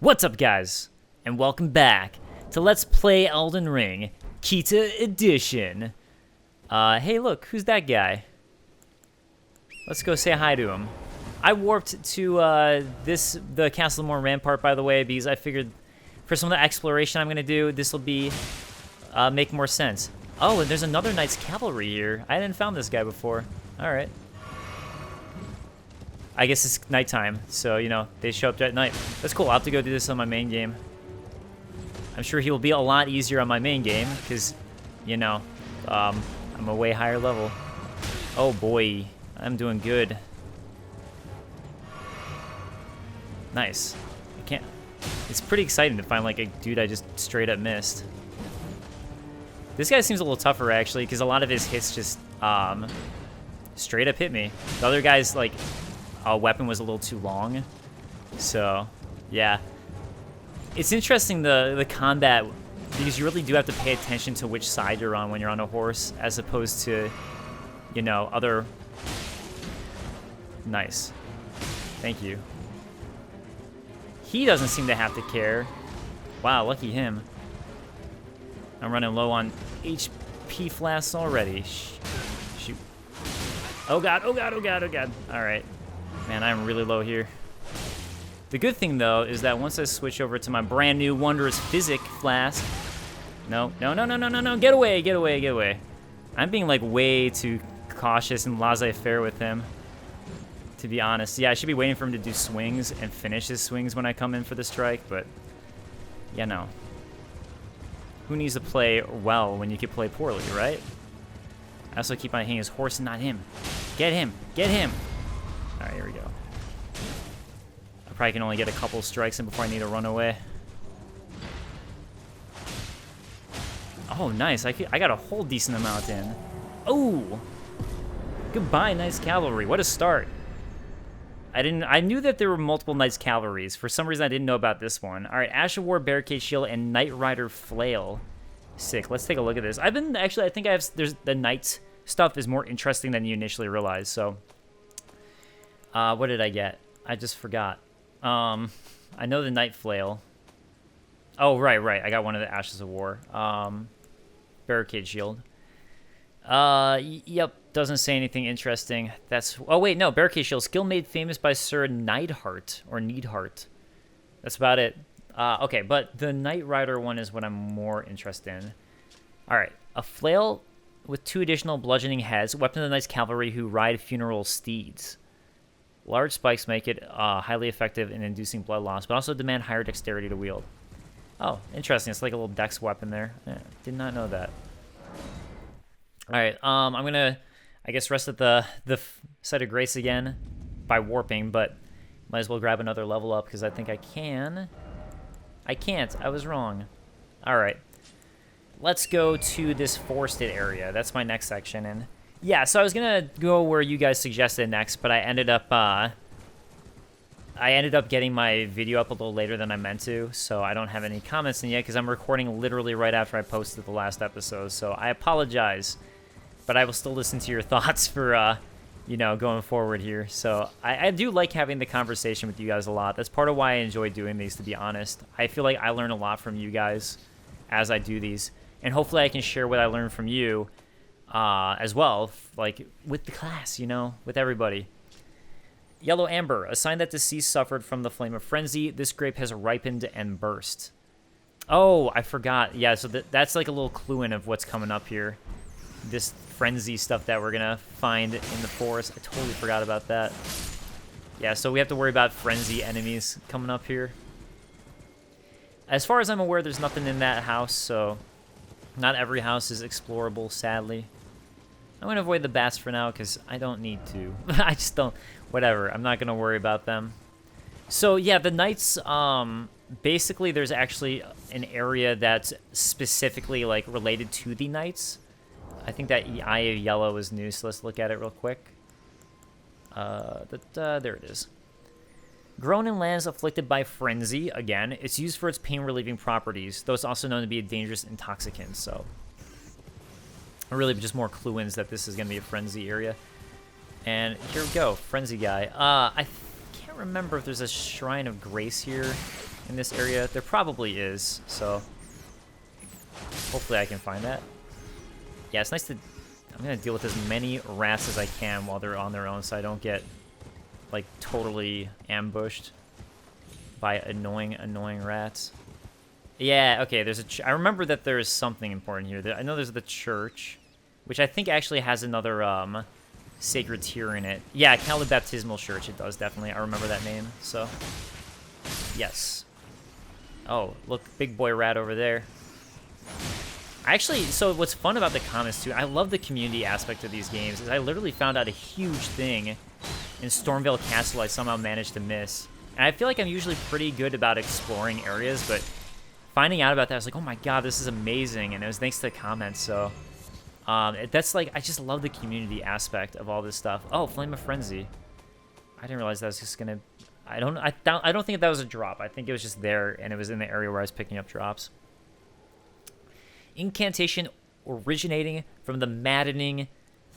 What's up, guys? And welcome back to Let's Play Elden Ring, Kita Edition. Hey look, who's that guy? Let's go say hi to him. I warped to the Castle Morn Rampart, by the way, because I figured for some of the exploration I'm gonna do, this will be make more sense. Oh, and there's another Knight's Cavalry here. I hadn't found this guy before. All right. I guess it's nighttime, so, you know, they show up at night. That's cool. I'll have to go do this on my main game. I'm sure he will be a lot easier on my main game, because, you know, I'm a way higher level. Oh, boy. I'm doing good. Nice. I can't... It's pretty exciting to find, like, a dude I just straight up missed. This guy seems a little tougher, actually, because a lot of his hits just, straight up hit me. The other guy's, like... weapon was a little too long, so yeah. It's interesting the combat, because you really do have to pay attention to which side you're on when you're on a horse, as opposed to, you know, other. Nice, thank you. He doesn't seem to have to care. Wow, lucky him. I'm running low on HP flasks already. Shoot. Oh god, oh god, oh god, oh god. All right. Man, I'm really low here. The good thing, though, is that once I switch over to my brand new Wondrous Physic Flask... No, no, no, no, no, no, no, get away, get away, get away. I'm being, like, way too cautious and laissez-faire with him, to be honest. Yeah, I should be waiting for him to do swings and finish his swings when I come in for the strike, but... Yeah, no. Who needs to play well when you can play poorly, right? I also keep on hitting his horse and not him. Get him! Get him! Alright, here we go. I probably can only get a couple strikes in before I need to run away. Oh, nice. I got a whole decent amount in. Oh! Goodbye, Knight's Cavalry. What a start. I knew that there were multiple Knight's Cavalries. For some reason, I didn't know about this one. Alright, Ash of War, Barricade Shield, and Knight Rider Flail. Sick. Let's take a look at this. I think the Knight stuff is more interesting than you initially realized, so... what did I get? I just forgot. I know the Knight Flail. Oh, right. I got one of the Ashes of War. Barricade Shield. Yep. Doesn't say anything interesting. That's... Oh, wait, no. Barricade Shield. Skill made famous by Sir Neidhart. Or Neidhart. That's about it. Okay, but the Knight Rider one is what I'm more interested in. Alright. A flail with 2 additional bludgeoning heads. Weapon of the Knight's Cavalry who ride funeral steeds. Large spikes make it highly effective in inducing blood loss, but also demand higher dexterity to wield. Oh, interesting. It's like a little dex weapon there. Did not know that. All right, I'm going to, I guess, rest at the Site of Grace again by warping, but might as well grab another level up because I think I can. I can't. I was wrong. All right. Let's go to this forested area. That's my next section, and... Yeah, so I was gonna go where you guys suggested next, but I ended up getting my video up a little later than I meant to, so I don't have any comments in yet because I'm recording literally right after I posted the last episode. So I apologize, but I will still listen to your thoughts for you know, going forward here. So I do like having the conversation with you guys a lot. That's part of why I enjoy doing these, to be honest. I feel like I learn a lot from you guys as I do these, and hopefully I can share what I learned from you. As well, like, with the class, you know, with everybody. Yellow Amber, a sign that deceased suffered from the flame of frenzy. This grape has ripened and burst. Oh, I forgot. Yeah, so that's like a little clue in of what's coming up here. This frenzy stuff that we're gonna find in the forest. I totally forgot about that. Yeah, so we have to worry about frenzy enemies coming up here. As far as I'm aware, there's nothing in that house, so not every house is explorable, sadly. I'm going to avoid the bats for now because I don't need to. I just don't... Whatever. I'm not going to worry about them. So, yeah, the Knights... basically, there's actually an area that's specifically, like, related to the Knights. I think that Eye of Yellow is new, so let's look at it real quick. There it is. Grown in lands afflicted by frenzy. Again, it's used for its pain-relieving properties, though it's also known to be a dangerous intoxicant, so... Really just more clue-ins that this is going to be a frenzy area. And here we go, frenzy guy. I can't remember if there's a Shrine of Grace here. in this area? There probably is, so hopefully I can find that. Yeah, it's nice to... I'm going to deal with as many rats as I can while they're on their own so I don't get, like, totally ambushed by annoying rats. Yeah, okay, there's a... I remember that there's something important here. I know there's the church, which I think actually has another, sacred tier in it. Yeah, Caleb Baptismal Church, it does, definitely. I remember that name, so... Yes. Oh, look, big boy rat over there. Actually, so what's fun about the comments, too, I love the community aspect of these games, is I literally found out a huge thing in Stormvale Castle I somehow managed to miss. And I feel like I'm usually pretty good about exploring areas, but finding out about that, I was like, oh my god, this is amazing, and it was thanks to the comments, so... that's like, I just love the community aspect of all this stuff. Oh, Flame of Frenzy. I didn't realize that was just gonna... I don't think that was a drop. I think it was just there, and it was in the area where I was picking up drops. Incantation originating from the maddening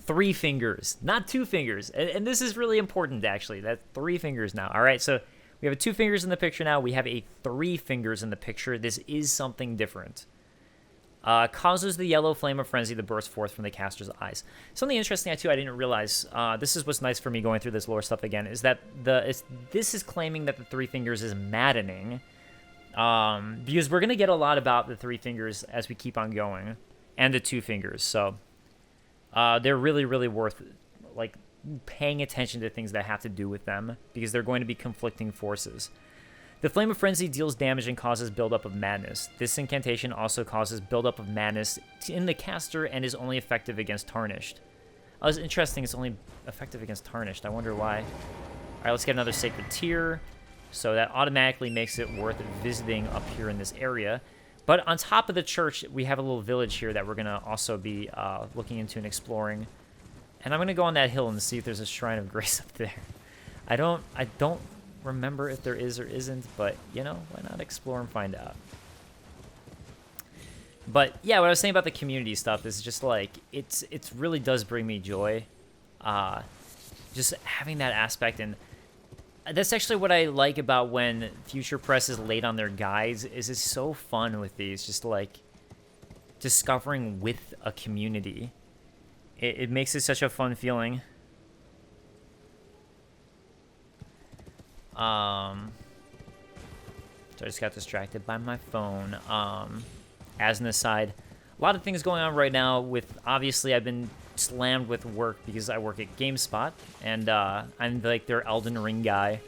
3 fingers, not 2 fingers. And this is really important, actually. That's 3 fingers now. All right, so we have a 2 fingers in the picture now. We have a 3 fingers in the picture. This is something different. Causes the yellow flame of frenzy to burst forth from the caster's eyes. Something interesting, too, I didn't realize. This is what's nice for me going through this lore stuff again, is that this is claiming that the 3 fingers is maddening. Because we're going to get a lot about the 3 fingers as we keep on going, and the 2 fingers, so they're really, really worth, like, paying attention to things that have to do with them, because they're going to be conflicting forces. The Flame of Frenzy deals damage and causes buildup of madness. This incantation also causes buildup of madness in the caster and is only effective against Tarnished. Oh, it's interesting, it's only effective against Tarnished. I wonder why. Alright, let's get another Sacred Tier. So that automatically makes it worth visiting up here in this area. But on top of the church, we have a little village here that we're going to also be looking into and exploring. And I'm going to go on that hill and see if there's a Shrine of Grace up there. I don't remember if there is or isn't, but, you know, why not explore and find out? But, yeah, what I was saying about the community stuff is just, like, it really does bring me joy. Just having that aspect, and that's actually what I like about when Future Press is late on their guides, is it's so fun with these, just like discovering with a community. It makes it such a fun feeling. So I just got distracted by my phone. As an aside, a lot of things going on right now with, obviously I've been slammed with work because I work at GameSpot, and I'm like their Elden Ring guy.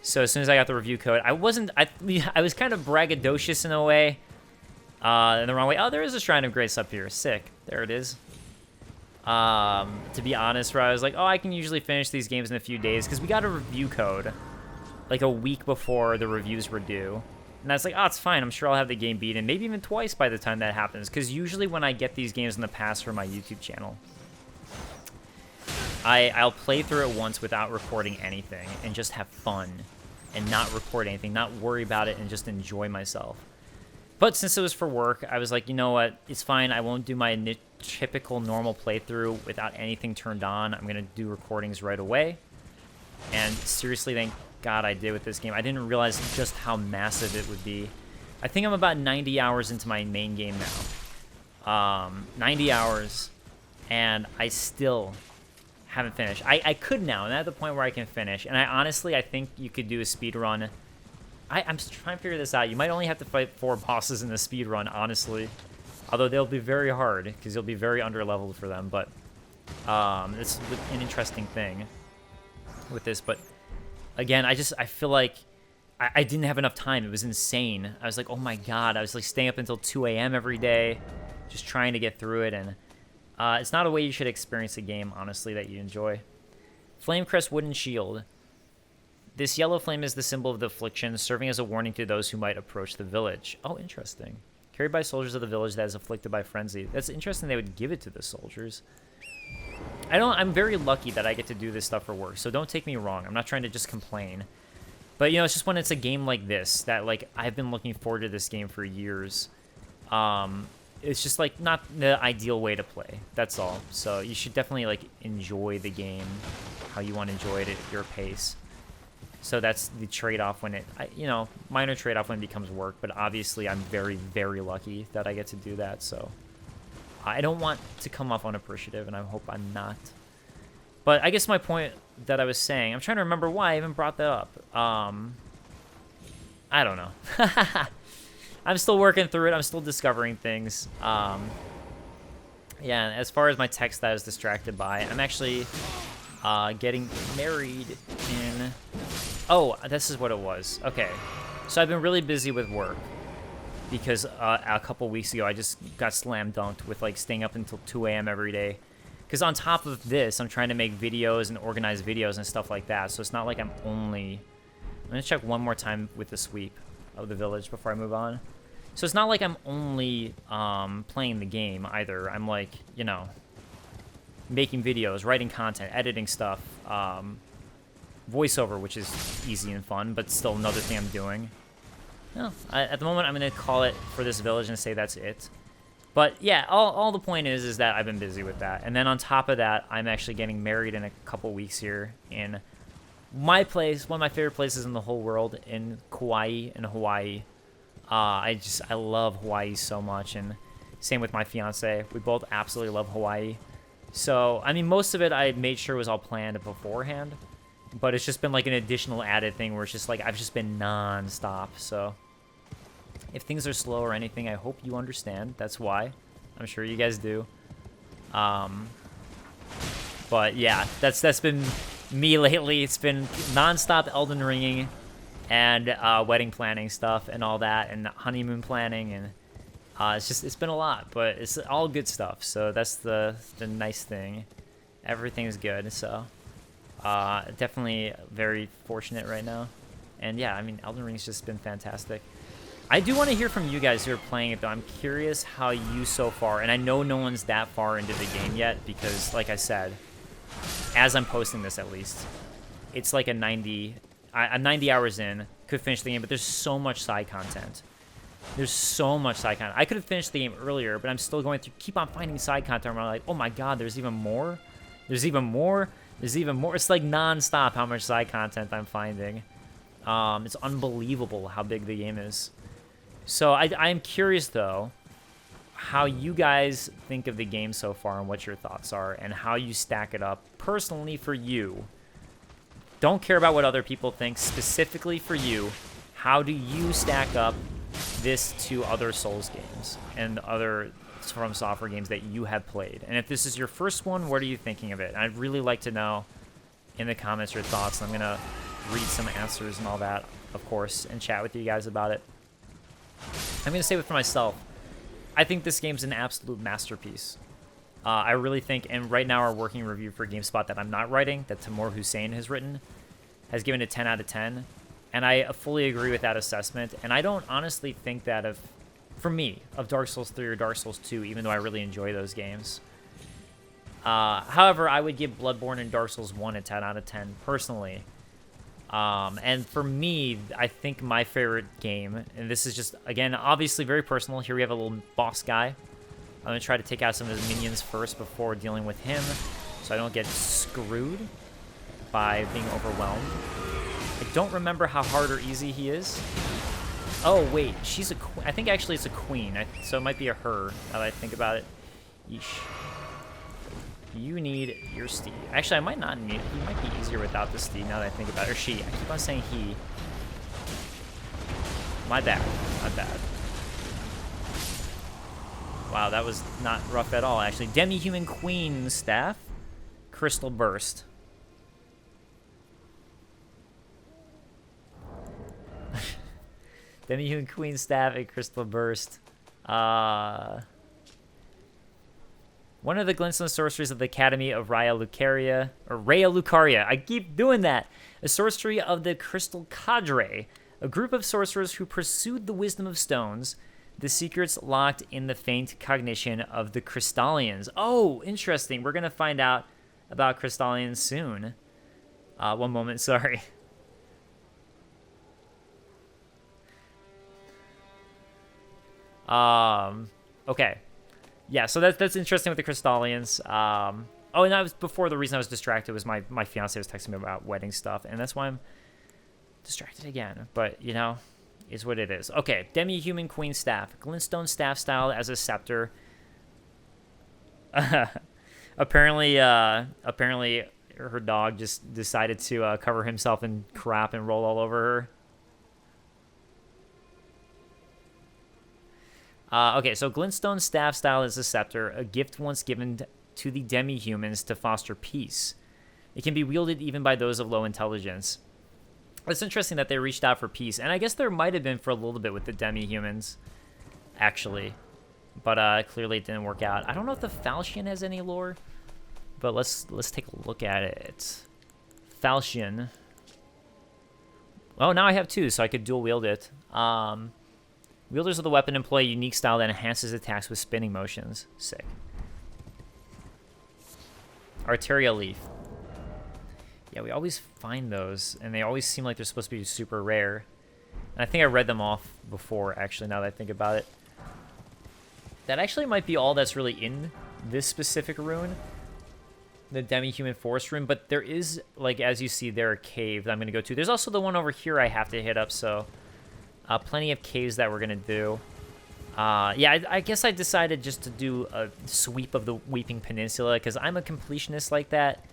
So as soon as I got the review code, I was kind of braggadocious in a way, in the wrong way. Oh, there is a Shrine of Grace up here. Sick. There it is. To be honest, where I was like, oh, I can usually finish these games in a few days because we got a review code like a week before the reviews were due. And I was like, oh, it's fine. I'm sure I'll have the game beaten, maybe even twice by the time that happens. Because usually when I get these games in the past for my YouTube channel, I'll play through it once without recording anything and just have fun and not record anything, not worry about it, and just enjoy myself. But since it was for work, I was like, you know what? It's fine. I won't do my typical normal playthrough without anything turned on. I'm going to do recordings right away. And seriously, thank God I did with this game. I didn't realize just how massive it would be. I think I'm about 90 hours into my main game now. 90 hours, and I still haven't finished. I could now, and I'm at the point where I can finish. And I think you could do a speed run. I'm trying to figure this out. You might only have to fight 4 bosses in the speed run, honestly. Although they'll be very hard, because you'll be very under-leveled for them. But it's an interesting thing with this. But again, I feel like I didn't have enough time. It was insane. I was like, oh my god. I was like staying up until 2 a.m. every day, just trying to get through it. And it's not a way you should experience a game, honestly, that you enjoy. Flamecrest Wooden Shield. This yellow flame is the symbol of the affliction, serving as a warning to those who might approach the village. Oh, interesting. Carried by soldiers of the village that is afflicted by frenzy. That's interesting they would give it to the soldiers. I'm very lucky that I get to do this stuff for work, so don't take me wrong. I'm not trying to just complain. But, you know, it's just when it's a game like this that, like, I've been looking forward to this game for years. It's just, like, not the ideal way to play. That's all. So you should definitely, like, enjoy the game how you want to enjoy it at your pace. So that's the trade-off when minor trade-off when it becomes work. But obviously, I'm very, very lucky that I get to do that. So I don't want to come off unappreciative, and I hope I'm not. But I guess my point that I was saying, I'm trying to remember why I even brought that up. I don't know. I'm still working through it. I'm still discovering things. Yeah, as far as my text that I was distracted by, I'm actually getting married in... Oh, this is what it was. Okay. So I've been really busy with work because a couple weeks ago I just got slam dunked with like staying up until 2 a.m. every day. Because on top of this, I'm trying to make videos and organize videos and stuff like that. So it's not like I'm only... I'm going to check one more time with the sweep of the village before I move on. So it's not like I'm only playing the game either. I'm like, making videos, writing content, editing stuff, voiceover, which is easy and fun, but still another thing I'm doing. No, at the moment, I'm going to call it for this village and say that's it. But yeah, all the point is that I've been busy with that. And then on top of that, I'm actually getting married in a couple weeks here in my place, one of my favorite places in the whole world, in Kauai, in Hawaii. I love Hawaii so much, and same with my fiance. We both absolutely love Hawaii. So, I mean, most of it I made sure was all planned beforehand, but it's just been like an additional added thing where it's just like I've just been non-stop. So, if things are slow or anything, I hope you understand. That's why. I'm sure you guys do. But yeah, that's been me lately. It's been non-stop Elden Ringing and wedding planning stuff and all that, and honeymoon planning, and it's been a lot, but it's all good stuff. So that's the nice thing. Everything's good. So definitely very fortunate right now. And yeah, I mean, Elden Ring's just been fantastic. I do want to hear from you guys who are playing it, though. I'm curious how you so far, and I know no one's that far into the game yet because, like I said, as I'm posting this at least, it's like I'm 90 hours in, could finish the game, but there's so much side content. There's so much side content. I could have finished the game earlier, but I'm still going through, keep on finding side content where I'm like, oh my god, there's even more? There's even more? There's even more? It's like non-stop how much side content I'm finding. It's unbelievable how big the game is. So I'm curious, though, how you guys think of the game so far and what your thoughts are and how you stack it up personally for you. Don't care about what other people think. Specifically for you, how do you stack up this to other Souls games and other From Software games that you have played? And if this is your first one, what are you thinking of it? I'd really like to know in the comments your thoughts. I'm going to read some answers and all that, of course, and chat with you guys about it. I'm going to say it for myself. I think this game's an absolute masterpiece. I really think, and right now our working review for GameSpot that I'm not writing, that Timur Hussein has written, has given it 10 out of 10. And I fully agree with that assessment. And I don't honestly think that for me, of Dark Souls 3 or Dark Souls 2, even though I really enjoy those games. However, I would give Bloodborne and Dark Souls 1 a 10 out of 10, personally. And for me, I think my favorite game, and this is just, again, obviously very personal. Here we have a little boss guy. I'm going to try to take out some of his minions first before dealing with him, so I don't get screwed by being overwhelmed. I don't remember how hard or easy he is. Oh, wait, she's a queen. I think actually it's a queen, so it might be a her, now that I think about it. Yeesh. You need your steed. Actually, I might not need it. He might be easier without the steed now that I think about it. Or she. I keep on saying he. My bad. My bad. Wow, that was not rough at all, actually. Demi-Human Queen Staff. Crystal Burst. Demi-Human Queen Staff and Crystal Burst. One of the glintstone sorceries of the Academy of Raya Lucaria. I keep doing that. A sorcery of the Crystal Cadre. A group of sorcerers who pursued the wisdom of stones. The secrets locked in the faint cognition of the Crystallians. Oh, interesting. We're going to find out about Crystallians soon. One moment, sorry. Okay. Yeah, so that's interesting with the Crystallians. Oh, and that was before. The reason I was distracted was my fiance was texting me about wedding stuff, and that's why Distracted again, but, you know, is what it is. Okay, Demi-Human Queen Staff. Glintstone staff style as a scepter. Apparently her dog just decided to cover himself in crap and roll all over her. Okay, so Glintstone staff style is a scepter, a gift once given to the demi-humans to foster peace. It can be wielded even by those of low intelligence. It's interesting that they reached out for peace, and I guess there might have been for a little bit with the demi-humans, actually. But clearly it didn't work out. I don't know if the Falchion has any lore, but let's take a look at it. Falchion. Oh, now I have 2, so I could dual wield it. Wielders of the weapon employ a unique style that enhances attacks with spinning motions. Sick. Arteria Leaf. Yeah, we always find those, and they always seem like they're supposed to be super rare. And I think I read them off before, actually, now that I think about it. That actually might be all that's really in this specific rune, the Demi-Human Forest rune, but there is, like, as you see there, a cave that I'm going to go to. There's also the one over here I have to hit up, so plenty of caves that we're going to do. Yeah, I guess I decided just to do a sweep of the Weeping Peninsula, because I'm a completionist like that,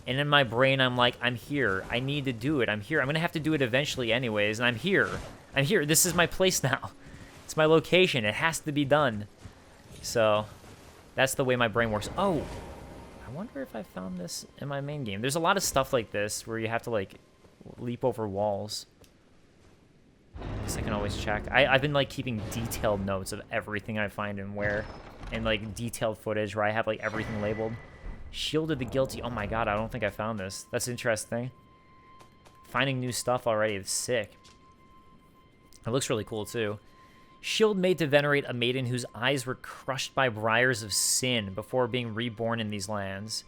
and in my brain I'm like, I'm here. I need to do it. I'm here. I'm going to have to do it eventually anyways, and I'm here. I'm here. This is my place now. It's my location. It has to be done. So, that's the way my brain works. Oh, I wonder if I found this in my main game. There's a lot of stuff like this where you have to, like, leap over walls. I guess I can always check. I've been, like, keeping detailed notes of everything I find and where. And, like, detailed footage where I have, like, everything labeled. Shielded the Guilty. Oh, my God, I don't think I found this. That's interesting. Finding new stuff already is sick. It looks really cool, too. Shield made to venerate a maiden whose eyes were crushed by briars of sin before being reborn in these lands.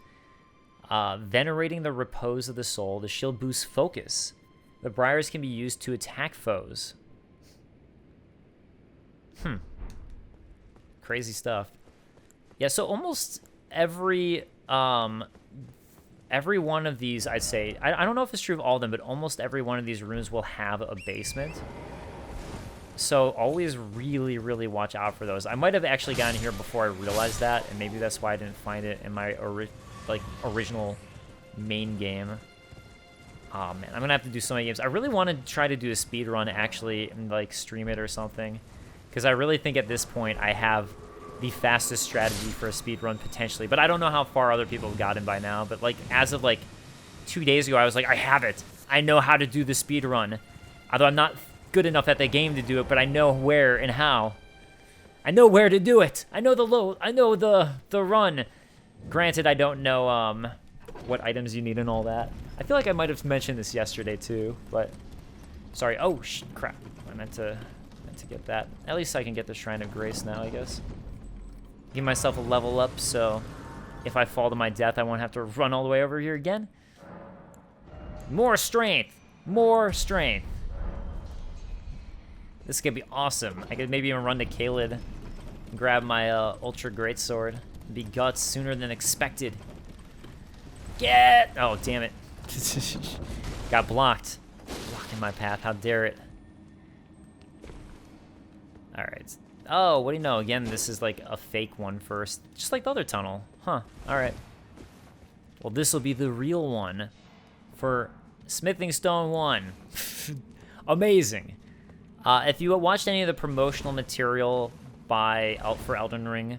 Venerating the repose of the soul, the shield boosts focus. The briars can be used to attack foes. Crazy stuff. Yeah, so almost every one of these, I'd say, I don't know if it's true of all of them, but almost every one of these runes will have a basement. So always really, really watch out for those. I might have actually gotten here before I realized that, and maybe that's why I didn't find it in my original main game. Oh man, I'm gonna have to do so many games. I really want to try to do a speed run actually, and like stream it or something, because I really think at this point I have the fastest strategy for a speed run potentially. But I don't know how far other people have gotten by now. But like as of like 2 days ago, I was like, I have it. I know how to do the speed run, although I'm not good enough at the game to do it, but I know where and how. I know where to do it. I know the run. Granted, I don't know what items you need and all that. I feel like I might have mentioned this yesterday too, but sorry. Oh crap! I meant to get that. At least I can get the Shrine of Grace now, I guess. Give myself a level up, so if I fall to my death, I won't have to run all the way over here again. More strength. More strength. This could be awesome. I could maybe even run to Kaled and grab my Ultra Greatsword. Be guts sooner than expected. Get! Oh, damn it. Got blocked. Blocking my path. How dare it. Alright. Oh, what do you know? Again, this is like a fake one first. Just like the other tunnel. Huh. Alright. Well, this will be the real one for Smithing Stone 1. Amazing. If you watched any of the promotional material for Elden Ring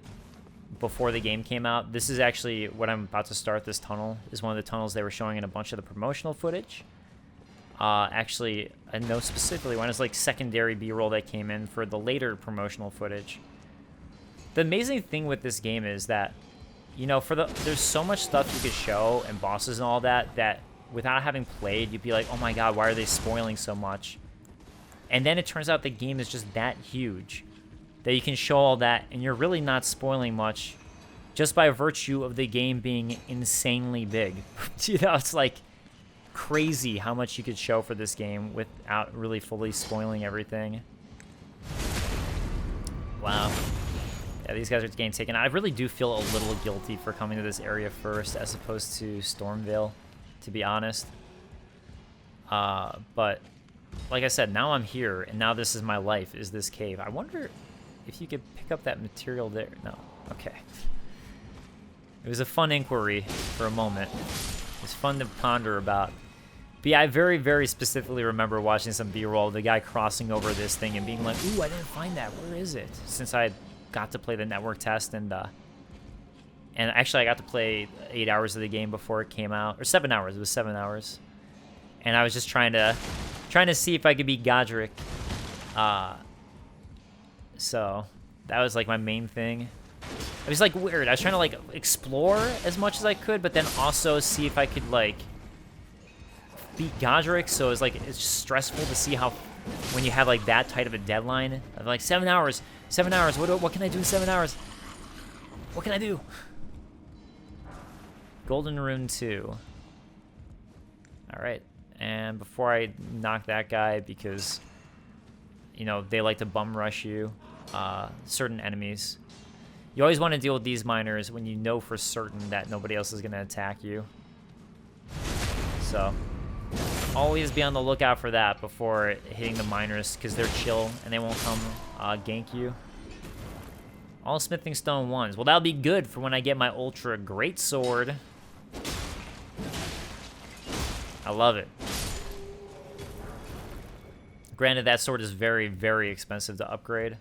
before the game came out, this is actually what I'm about to start. This tunnel is one of the tunnels they were showing in a bunch of the promotional footage. Actually, I know specifically one is like secondary B-roll that came in for the later promotional footage. The amazing thing with this game is that, you know, there's so much stuff you could show and bosses and all that without having played, you'd be like, oh my god, why are they spoiling so much? And then it turns out the game is just that huge that you can show all that, and you're really not spoiling much just by virtue of the game being insanely big. You know, it's like crazy how much you could show for this game without really fully spoiling everything. Wow. Yeah, these guys are getting taken out. I really do feel a little guilty for coming to this area first as opposed to Stormvale, to be honest. But like I said, now I'm here, and now this is my life, is this cave. I wonder if you could pick up that material there. No. Okay. It was a fun inquiry for a moment. It was fun to ponder about. But yeah, I very, very specifically remember watching some B-roll, the guy crossing over this thing and being like, ooh, I didn't find that. Where is it? Since I got to play the network test, and actually I got to play 8 hours of the game before it came out. Or 7 hours. It was 7 hours. And I was just trying to see if I could beat Godric. So that was like my main thing. It was like weird. I was trying to like explore as much as I could, but then also see if I could like beat Godric. So it's just stressful to see how when you have like that tight of a deadline of like 7 hours. 7 hours. What can I do in 7 hours? What can I do? Golden Rune 2. All right. And before I knock that guy, because, you know, they like to bum rush you, certain enemies. You always want to deal with these miners when you know for certain that nobody else is going to attack you. So, always be on the lookout for that before hitting the miners, because they're chill and they won't come gank you. All smithing stone 1s. Well, that'll be good for when I get my ultra great sword. I love it. Granted, that sword is very, very expensive to upgrade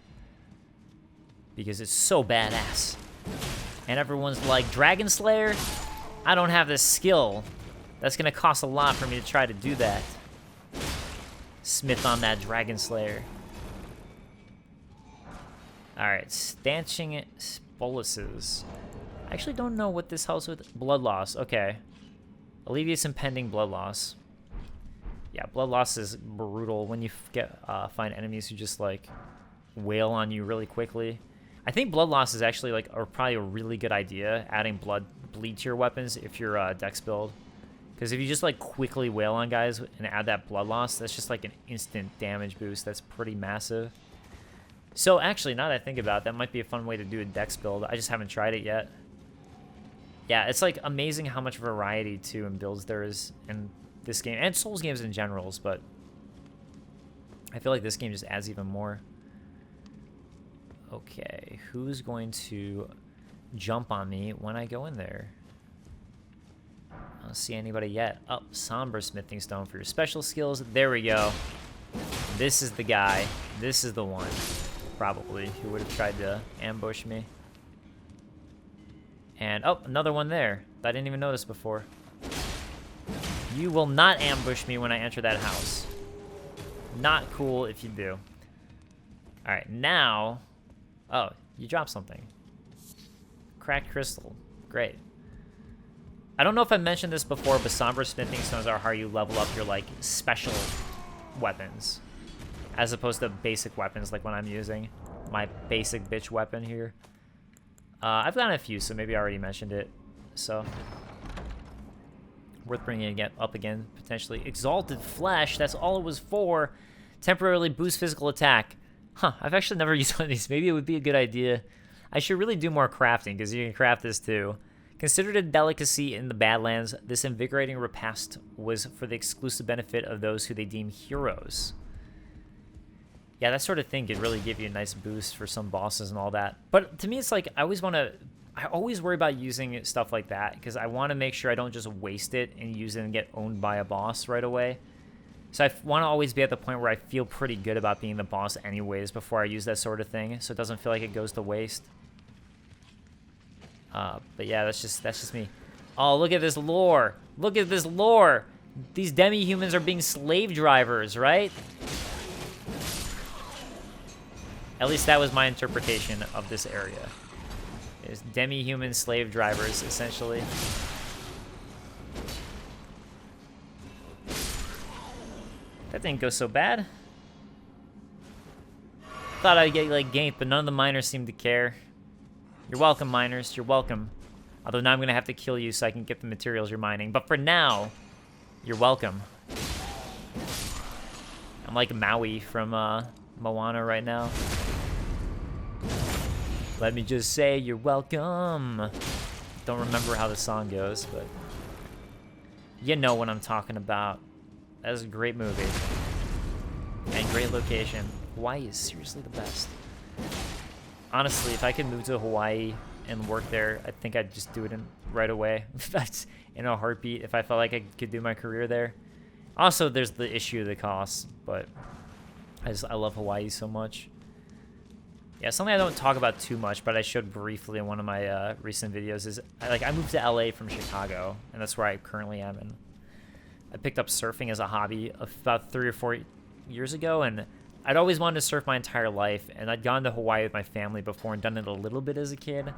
because it's so badass. And everyone's like, Dragon Slayer? I don't have this skill. That's going to cost a lot for me to try to do that. Smith on that Dragon Slayer. Alright, stanching boluses. I actually don't know what this helps with. Blood loss, okay. Alleviates impending blood loss. Yeah, blood loss is brutal when you find enemies who just like wail on you really quickly. I think blood loss is actually like probably a really good idea, adding bleed to your weapons if you're dex build. Because if you just like quickly wail on guys and add that blood loss, that's just like an instant damage boost. That's pretty massive. So actually, now that I think about it, that might be a fun way to do a dex build. I just haven't tried it yet. Yeah, it's like amazing how much variety too in builds there is in this game, and Souls games in generals, but I feel like this game just adds even more. Okay, who's going to jump on me when I go in there? I don't see anybody yet. Oh, Somber Smithing Stone for your special skills. There we go. This is the guy. This is the one, probably, who would have tried to ambush me. And, oh, another one there that I didn't even notice before. You will not ambush me when I enter that house. Not cool if you do. Alright, now... Oh, you dropped something. Cracked crystal. Great. I don't know if I mentioned this before, but Somber Smithing Stones are how you level up your, like, special weapons. As opposed to basic weapons like what I'm using. My basic bitch weapon here. I've gotten a few, so maybe I already mentioned it. So... worth bringing it up again, potentially. Exalted Flesh, that's all it was for. Temporarily boost physical attack. Huh, I've actually never used one of these. Maybe it would be a good idea. I should really do more crafting, because you can craft this too. Considered a delicacy in the Badlands, this invigorating repast was for the exclusive benefit of those who they deem heroes. Yeah, that sort of thing could really give you a nice boost for some bosses and all that. But to me, it's like, I always worry about using stuff like that because I want to make sure I don't just waste it and use it and get owned by a boss right away. So I want to always be at the point where I feel pretty good about being the boss anyways before I use that sort of thing, so it doesn't feel like it goes to waste. But yeah, that's just me. Oh, look at this lore. Look at this lore. These demi-humans are being slave drivers, right? At least that was my interpretation of this area. Is demi-human slave drivers, essentially. That didn't go so bad. Thought I'd get, like, ganked, but none of the miners seemed to care. You're welcome, miners. You're welcome. Although now I'm going to have to kill you so I can get the materials you're mining. But for now, you're welcome. I'm like Maui from Moana right now. Let me just say you're welcome. Don't remember how the song goes, but you know what I'm talking about. That was a great movie. great location. Hawaii is seriously the best. Honestly, if I could move to Hawaii and work there, I think I'd just do it right away. That's in a heartbeat if I felt like I could do my career there. Also, there's the issue of the cost, but I love Hawaii so much. Yeah, something I don't talk about too much, but I showed briefly in one of my recent videos is I moved to LA from Chicago, and that's where I currently am. And I picked up surfing as a hobby about 3 or 4 years ago, and I'd always wanted to surf my entire life, and I'd gone to Hawaii with my family before and done it a little bit as a kid.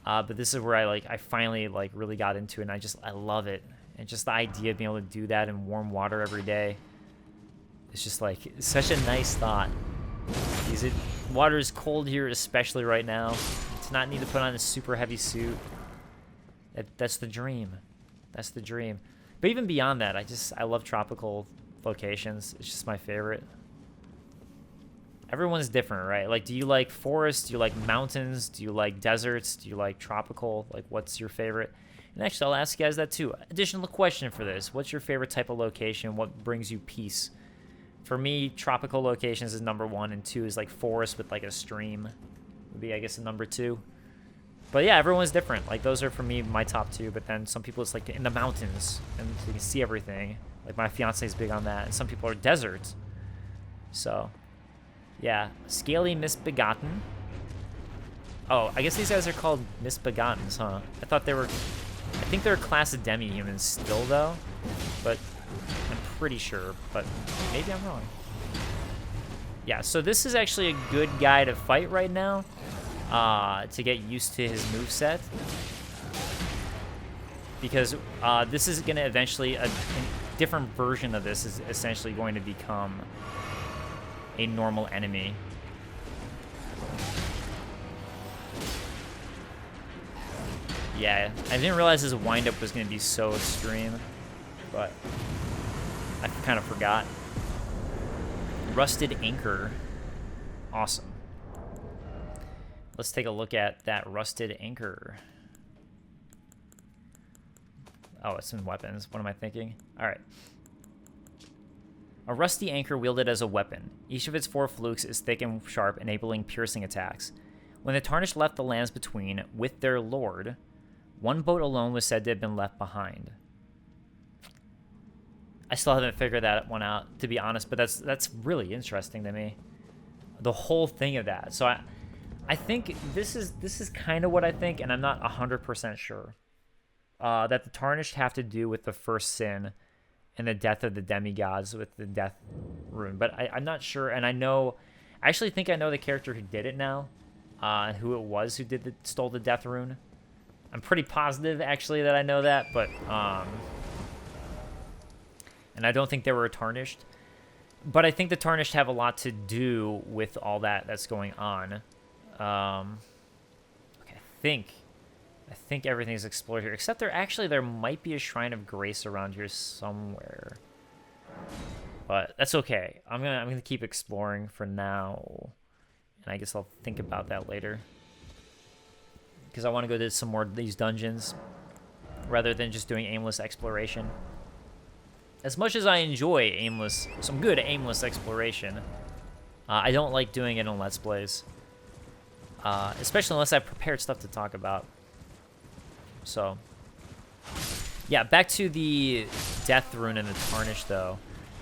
But this is where I finally really got into it, and I love it. And just the idea of being able to do that in warm water every day, it's just it's such a nice thought. Because water is cold here, especially right now. To not need to put on a super heavy suit. That's the dream. That's the dream. But even beyond that, I love tropical locations. It's just my favorite. Everyone's different, right? Like, do you like forests? Do you like mountains? Do you like deserts? Do you like tropical? Like, what's your favorite? And actually, I'll ask you guys that too. Additional question for this. What's your favorite type of location? What brings you peace? For me, tropical locations is number 1, and 2 is forest with a stream. Would be, I guess, a number 2. But yeah, everyone's different. Those are for me my top 2. But then some people it's in the mountains and you can see everything. My fiance is big on that, and some people are deserts. So yeah, scaly misbegotten. Oh, I guess these guys are called misbegottens, huh? I think they're a class of demi-humans still though, but I'm pretty sure, but maybe I'm wrong. Yeah, so this is actually a good guy to fight right now, to get used to his moveset. Because this is going to eventually, a different version of this is essentially going to become a normal enemy. Yeah, I didn't realize his windup was going to be so extreme, but I kind of forgot. Rusted Anchor. Awesome. Let's take a look at that Rusted Anchor. Oh, it's in weapons. What am I thinking? All right. A rusty anchor wielded as a weapon. Each of its 4 flukes is thick and sharp, enabling piercing attacks. When the Tarnished left the lands between with their lord, one boat alone was said to have been left behind. I still haven't figured that one out, to be honest, but that's really interesting to me. The whole thing of that. So I think this is kind of what I think, and I'm not 100% sure. That the Tarnished have to do with the first sin and the death of the demigods with the death rune. But I'm not sure, and I actually think I know the character who did it now, who it was who stole the death rune. I'm pretty positive, actually, that I know that, but, and I don't think they were Tarnished. But I think the Tarnished have a lot to do with all that's going on. Okay, I think everything's explored here, except there might be a Shrine of Grace around here somewhere. But that's okay. I'm gonna keep exploring for now, and I guess I'll think about that later, because I want to go to some more of these dungeons rather than just doing aimless exploration. As much as I enjoy some good aimless exploration, I don't like doing it in Let's Plays, especially unless I've prepared stuff to talk about. So, yeah, back to the Death Rune and the Tarnished, though.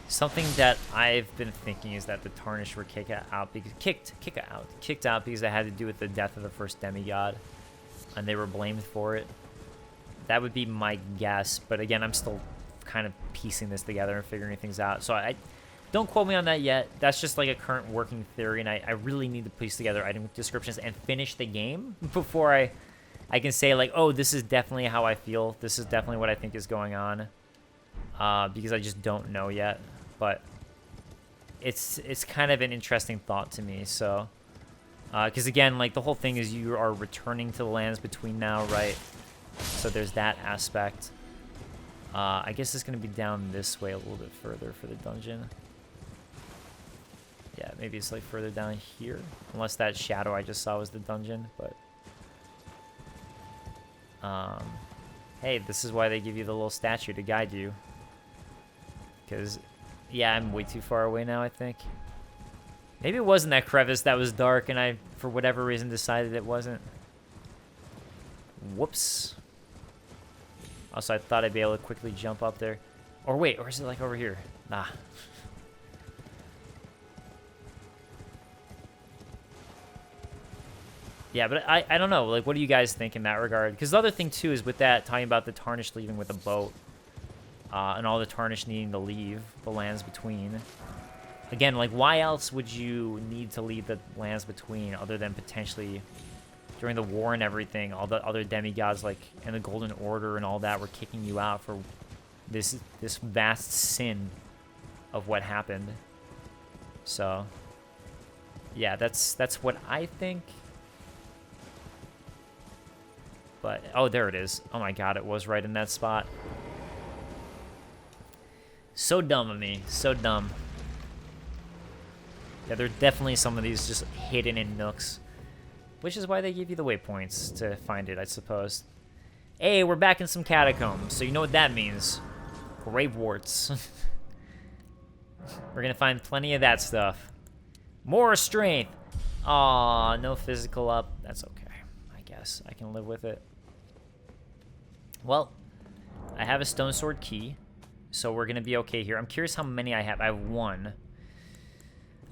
Something that I've been thinking is that the Tarnished were kicked out because it had to do with the death of the first demigod, and they were blamed for it. That would be my guess, but again, I'm still kind of piecing this together and figuring things out. So don't quote me on that yet. That's just a current working theory, and I really need to piece together item descriptions and finish the game before I can say oh, this is definitely how I feel. This is definitely what I think is going on, because I just don't know yet. But it's kind of an interesting thought to me. So, because again, the whole thing is you are returning to the lands between now, right? So there's that aspect. I guess it's gonna be down this way a little bit further for the dungeon. Yeah, maybe it's further down here, unless that shadow I just saw was the dungeon. But hey, this is why they give you the little statue to guide you. Because, yeah, I'm way too far away now, I think. Maybe it wasn't that crevice that was dark and I, for whatever reason, decided it wasn't. Whoops. Also, I thought I'd be able to quickly jump up there. Or wait, or is it like over here? Nah. Yeah, but I don't know. Like, what do you guys think in that regard? Because the other thing, too, is with that, talking about the Tarnished leaving with a boat. And all the Tarnished needing to leave the lands between. Again, like, why else would you need to leave the lands between other than potentially during the war and everything, all the other demigods, like, and the Golden Order and all that were kicking you out for this vast sin of what happened. So, yeah, that's what I think. But, oh, there it is. Oh my god, it was right in that spot. So dumb of me. So dumb. Yeah, there are definitely some of these just hidden in nooks. Which is why they give you the waypoints to find it, I suppose. Hey, we're back in some catacombs, so you know what that means. Grave warts. We're gonna find plenty of that stuff. More strength! Aw, no physical up. That's okay. I guess I can live with it. Well, I have a stone sword key, so we're gonna be okay here. I'm curious how many I have. I have 1.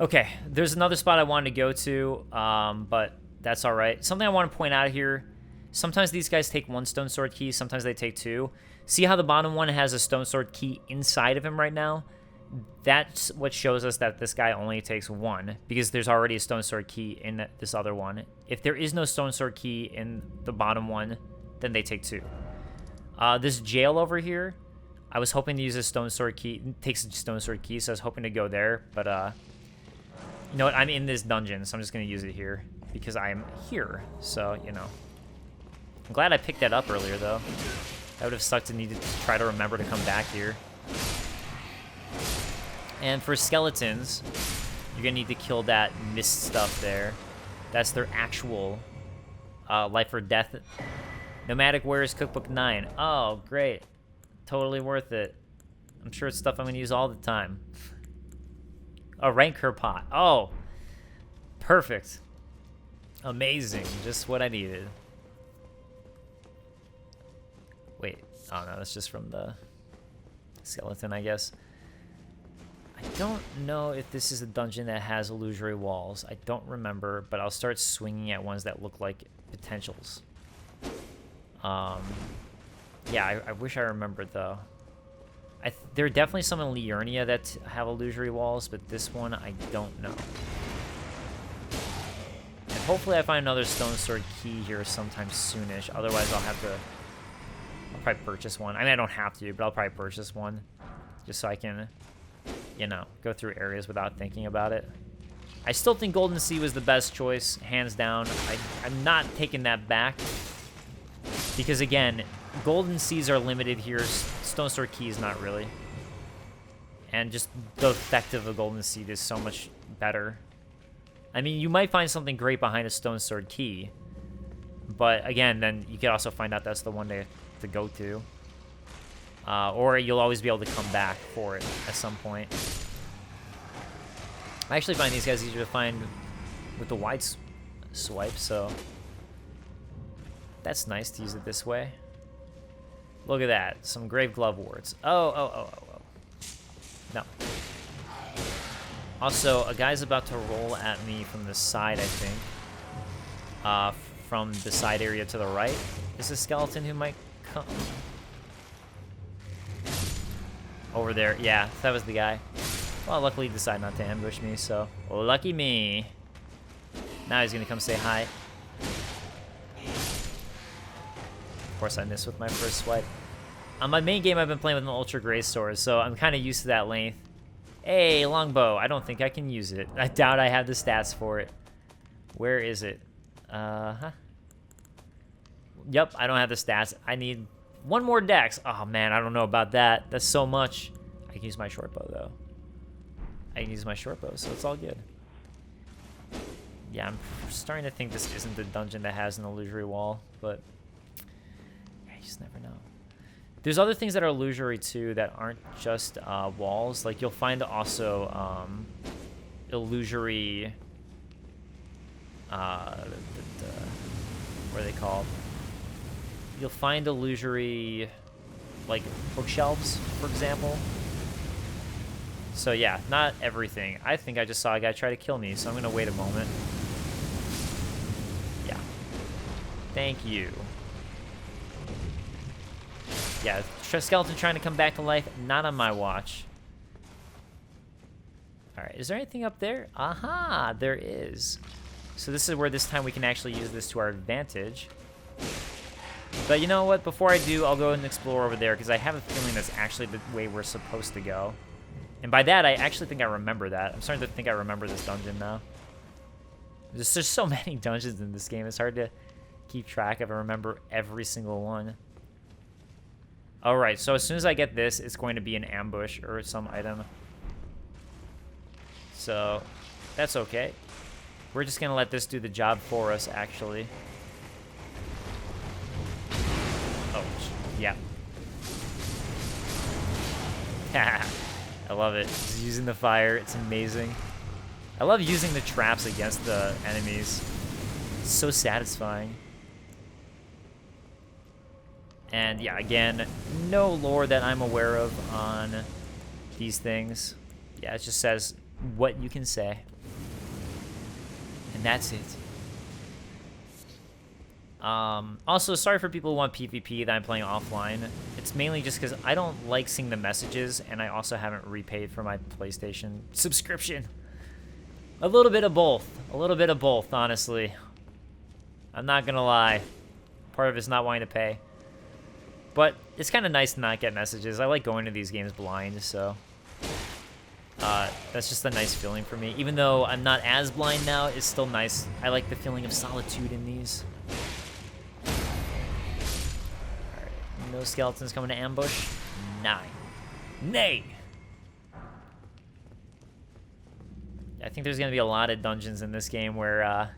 Okay, there's another spot I wanted to go to, but that's all right. Something I want to point out here, sometimes these guys take 1 stone sword key, sometimes they take 2. See how the bottom one has a stone sword key inside of him right now? That's what shows us that this guy only takes 1, because there's already a stone sword key in this other one. If there is no stone sword key in the bottom one, then they take 2. This jail over here, I was hoping to use a stone sword key. It takes a stone sword key, so I was hoping to go there, but you know what? I'm in this dungeon, so I'm just gonna use it here because I'm here. So, you know, I'm glad I picked that up earlier, though. That would have sucked to need to try to remember to come back here. And for skeletons, you're gonna need to kill that mist stuff there. That's their actual life or death. Nomadic Warriors Cookbook 9. Oh, great. Totally worth it. I'm sure it's stuff I'm gonna use all the time. A Rancor pot. Oh, perfect. Amazing. Just what I needed. Wait. Oh, no, that's just from the skeleton, I guess. I don't know if this is a dungeon that has illusory walls. I don't remember, but I'll start swinging at ones that look like potentials. Yeah, I wish I remembered, though. There are definitely some in Liurnia that have illusory walls, but this one, I don't know. And hopefully I find another stone sword key here sometime soonish. Otherwise, I'll probably purchase one. I mean, I don't have to, but I'll probably purchase one. Just so I can, you know, go through areas without thinking about it. I still think Golden Sea was the best choice, hands down. I'm not taking that back. Because, again, Golden Seas are limited here. Stone Sword Key is not really. And just the effect of a Golden Seed is so much better. I mean, you might find something great behind a Stone Sword Key. But, again, then you could also find out that's the one to go to. Or you'll always be able to come back for it at some point. I actually find these guys easier to find with the wide swipe, so that's nice to use it this way. Look at that, some grave glove wards. Oh. No. Also, a guy's about to roll at me from the side, I think. From the side area to the right is a skeleton who might come. Over there, yeah, that was the guy. Well, luckily he decided not to ambush me, so lucky me. Now he's gonna come say hi. Of course I missed with my first swipe. On my main game, I've been playing with an Ultra Gray Sword, so I'm kind of used to that length. Hey, longbow. I don't think I can use it. I doubt I have the stats for it. Where is it? Yep, I don't have the stats. I need one more dex. Oh, man, I don't know about that. That's so much. I can use my short bow, though. I can use my short bow, so it's all good. Yeah, I'm starting to think this isn't the dungeon that has an illusory wall, but yeah, you just never know. There's other things that are illusory, too, that aren't just walls. Like, you'll find also illusory, what are they called? You'll find illusory, like, bookshelves, for example. So yeah, not everything. I think I just saw a guy try to kill me, so I'm gonna wait a moment. Yeah. Thank you. Yeah, skeleton trying to come back to life, not on my watch. Alright, is there anything up there? Aha, there is. So this is where this time we can actually use this to our advantage. But you know what? Before I do, I'll go and explore over there, because I have a feeling that's actually the way we're supposed to go. And by that, I actually think I remember that. I'm starting to think I remember this dungeon now. There's just so many dungeons in this game, it's hard to keep track of and remember every single one. Alright, so as soon as I get this, it's going to be an ambush or some item. So, that's okay. We're just going to let this do the job for us, actually. Oh, yeah. I love it. Just using the fire, it's amazing. I love using the traps against the enemies. It's so satisfying. And yeah, again, no lore that I'm aware of on these things. Yeah, it just says what you can say. And that's it. Also, sorry for people who want PvP that I'm playing offline. It's mainly just because I don't like seeing the messages, and I also haven't repaid for my PlayStation subscription. A little bit of both. A little bit of both, honestly. I'm not gonna lie. Part of it's not wanting to pay. But it's kind of nice to not get messages. I like going to these games blind, so that's just a nice feeling for me. Even though I'm not as blind now, it's still nice. I like the feeling of solitude in these. Alright, no skeletons coming to ambush. 9. Nay! I think there's going to be a lot of dungeons in this game where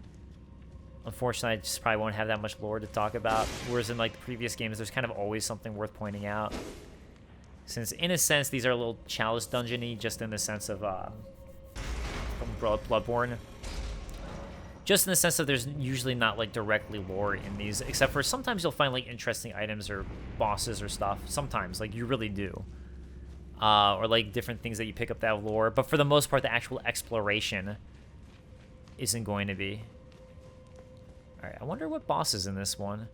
unfortunately, I just probably won't have that much lore to talk about. Whereas in like the previous games, there's kind of always something worth pointing out. Since in a sense, these are a little chalice dungeon-y, just in the sense of from Bloodborne. Just in the sense that there's usually not like directly lore in these, except for sometimes you'll find like interesting items or bosses or stuff. Sometimes, like you really do. Or like different things that you pick up that have lore. But for the most part, the actual exploration isn't going to be. Alright, I wonder what boss is in this one.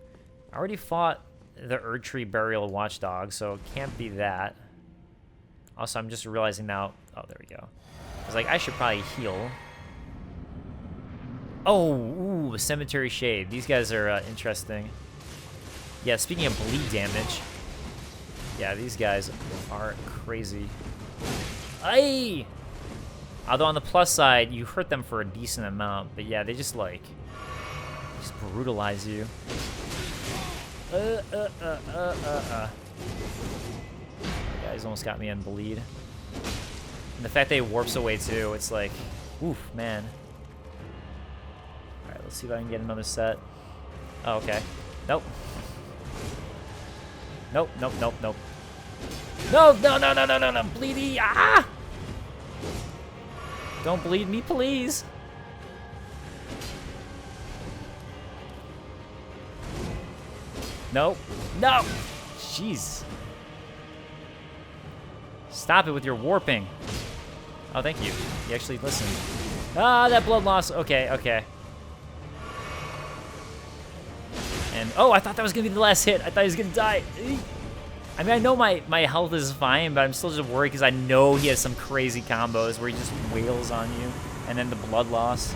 I already fought the Erdtree Burial Watchdog, so it can't be that. Also, I'm just realizing now... Oh, there we go. I was like, I should probably heal. Oh, ooh, Cemetery Shade. These guys are interesting. Yeah, speaking of bleed damage... Yeah, these guys are crazy. Aye! Although on the plus side, you hurt them for a decent amount, but yeah, they just like... just brutalize you. Guys almost got me on bleed. And the fact that he warps away too, it's like, oof, man. Alright, let's see if I can get another set. Oh, okay. Nope. Nope, nope, nope, nope. No, no, no, no, no, no, no, bleedy! Ah! Don't bleed me, please. No. No! Jeez. Stop it with your warping. Oh, thank you. You actually listened. Ah, that blood loss. Okay, okay. And, oh, I thought that was going to be the last hit. I thought he was going to die. I mean, I know my health is fine, but I'm still just worried because I know he has some crazy combos where he just wails on you. And then the blood loss.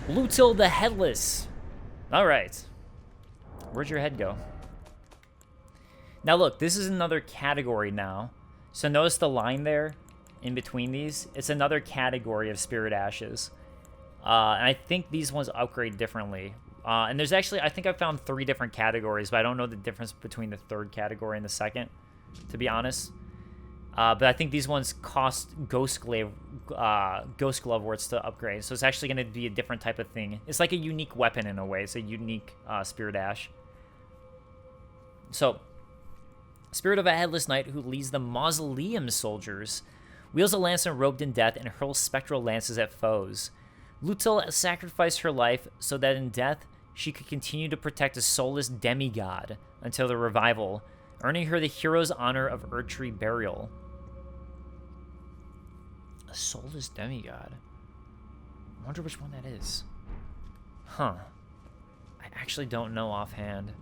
Blutil the Headless. All right. Where'd your head go? Now look, this is another category now. So notice the line there in between these. It's another category of Spirit Ashes. And I think these ones upgrade differently. And there's actually, I think I found 3 different categories, but I don't know the difference between the 3rd category and the 2nd, to be honest. But I think these ones cost Ghost Glove words to upgrade. So it's actually going to be a different type of thing. It's like a unique weapon in a way. It's a unique Spirit Ash. So, Spirit of a Headless Knight who leads the Mausoleum Soldiers wields a lance robed in death and hurls spectral lances at foes. Lutil sacrificed her life so that in death she could continue to protect a soulless demigod until the revival, earning her the hero's honor of Erdtree burial. A soulless demigod? I wonder which one that is. Huh. I actually don't know offhand.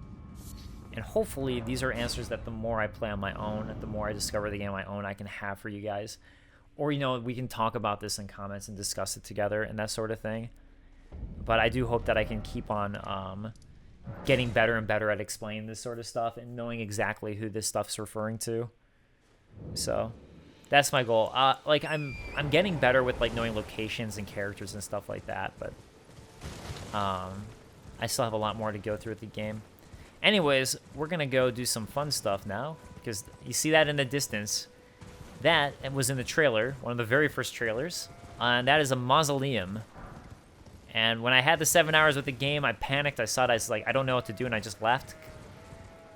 And hopefully these are answers that the more I play on my own, the more I discover the game on my own, I can have for you guys. Or, you know, we can talk about this in comments and discuss it together and that sort of thing. But I do hope that I can keep on getting better and better at explaining this sort of stuff and knowing exactly who this stuff's referring to. So that's my goal. Like I'm getting better with like knowing locations and characters and stuff like that, but I still have a lot more to go through with the game. Anyways, we're gonna go do some fun stuff now because you see that in the distance. That was in the trailer, one of the very first trailers, and that is a mausoleum. And when I had the 7 hours with the game, I panicked. I saw it, I was like, I don't know what to do, and I just left.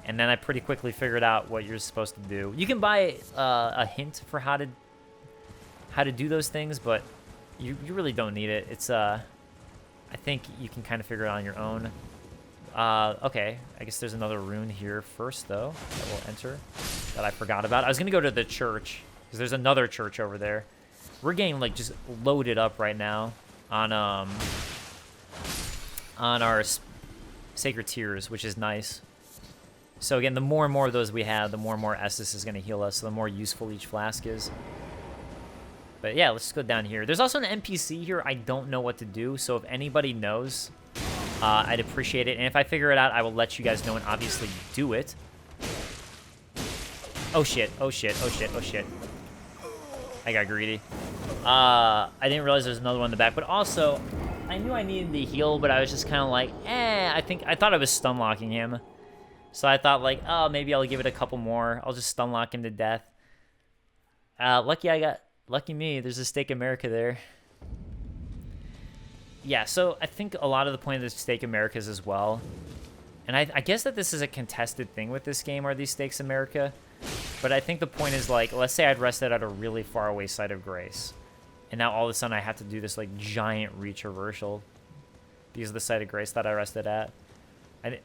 And then I pretty quickly figured out what you're supposed to do. You can buy a hint for how to do those things, but you really don't need it. It's I think you can kind of figure it out on your own. Okay, I guess there's another rune here first, though, that we'll enter that I forgot about. I was gonna go to the church because there's another church over there. We're getting like just loaded up right now on our sacred tears, which is nice. So again, the more and more of those we have, the more and more Estus is going to heal us, so the more useful each flask is. But yeah, let's go down here. There's also an NPC here. I don't know what to do, so if anybody knows, I'd appreciate it. And if I figure it out, I will let you guys know and obviously do it. Oh shit, oh shit, oh shit, oh shit. I got greedy. I didn't realize there's another one in the back, but also, I knew I needed to heal, but I was just kind of like, I thought I was stun locking him. So I thought like, oh, maybe I'll give it a couple more. I'll just stun lock him to death. Lucky me, there's a Stake America there. Yeah, so I think a lot of the point of the Stake Americas as well. And I guess that this is a contested thing with this game, are these Stakes America. But I think the point is like, let's say I'd rested at a really far away site of grace. And now all of a sudden I have to do this like giant retraversal because of the site of grace that I rested at.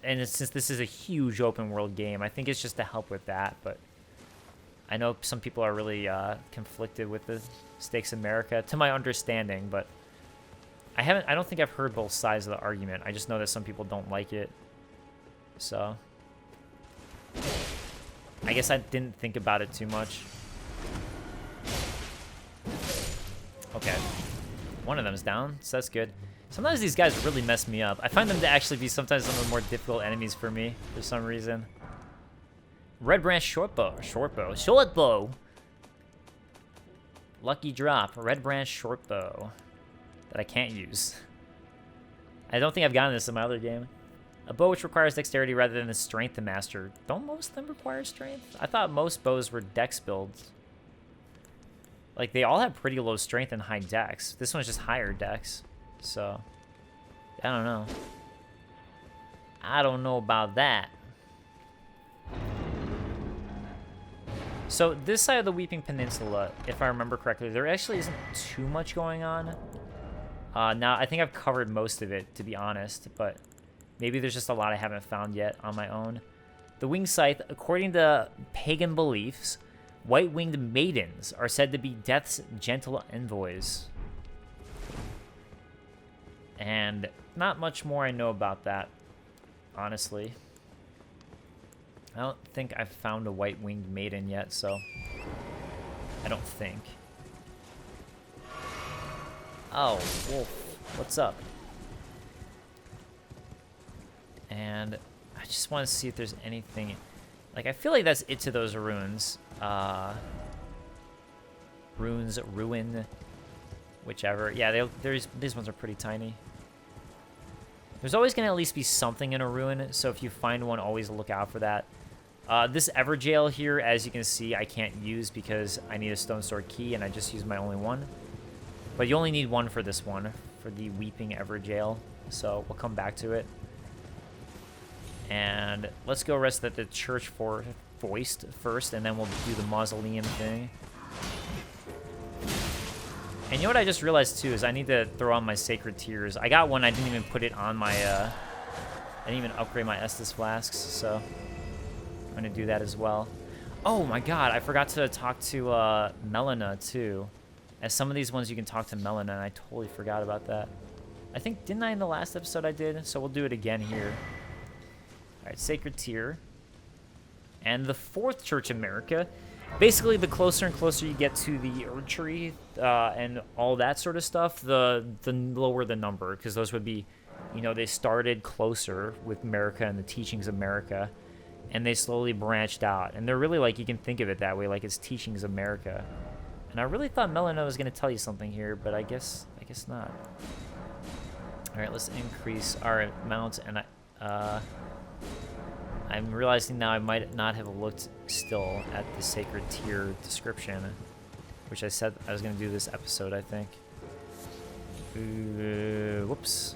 And since this is a huge open world game, I think it's just to help with that. But I know some people are really conflicted with the Stakes America, to my understanding. But I don't think I've heard both sides of the argument. I just know that some people don't like it. So I guess I didn't think about it too much. Okay. One of them's down, so that's good. Sometimes these guys really mess me up. I find them to actually be sometimes some of the more difficult enemies for me, for some reason. Red Branch Shortbow. Shortbow! Lucky drop. Red Branch Shortbow. That I can't use. I don't think I've gotten this in my other game. A bow which requires dexterity rather than the strength to master. Don't most of them require strength? I thought most bows were dex builds. Like, they all have pretty low strength and high dex. This one's just higher dex. So, I don't know. I don't know about that. So, this side of the Weeping Peninsula, if I remember correctly, there actually isn't too much going on. Now, I think I've covered most of it, to be honest, but maybe there's just a lot I haven't found yet on my own. The Winged Scythe, according to pagan beliefs, white-winged maidens are said to be death's gentle envoys. And not much more I know about that, honestly. I don't think I've found a white-winged maiden yet, so I don't think. Oh, wolf. What's up? And I just want to see if there's anything... Like, I feel like that's it to those runes. Ruin, whichever. Yeah, these ones are pretty tiny. There's always going to at least be something in a ruin, so if you find one, always look out for that. This Everjail here, as you can see, I can't use because I need a Stone Sword key, and I just used my only one. But you only need one for this one, for the Weeping Everjail, so we'll come back to it. And let's go rest at the church for Foist first, and then we'll do the mausoleum thing. And you know what I just realized too is I need to throw on my Sacred Tears. I got one, I didn't even put it on my, I didn't even upgrade my Estus flasks, so I'm gonna do that as well. Oh my god, I forgot to talk to Melina too. As some of these ones you can talk to Melina, and I totally forgot about that. I think, didn't I in the last episode I did? So we'll do it again here. Alright, Sacred Tear. And the 4th Church America. Basically, the closer and closer you get to the Erdtree and all that sort of stuff, the lower the number. Because those would be, you know, they started closer with America and the teachings of America. And they slowly branched out. And they're really like, you can think of it that way, like it's teachings of America. And I really thought Melina was going to tell you something here, but I guess not. Alright, let's increase our amount, and I'm realizing now I might not have looked still at the Sacred Tear description, which I said I was going to do this episode, I think. Whoops.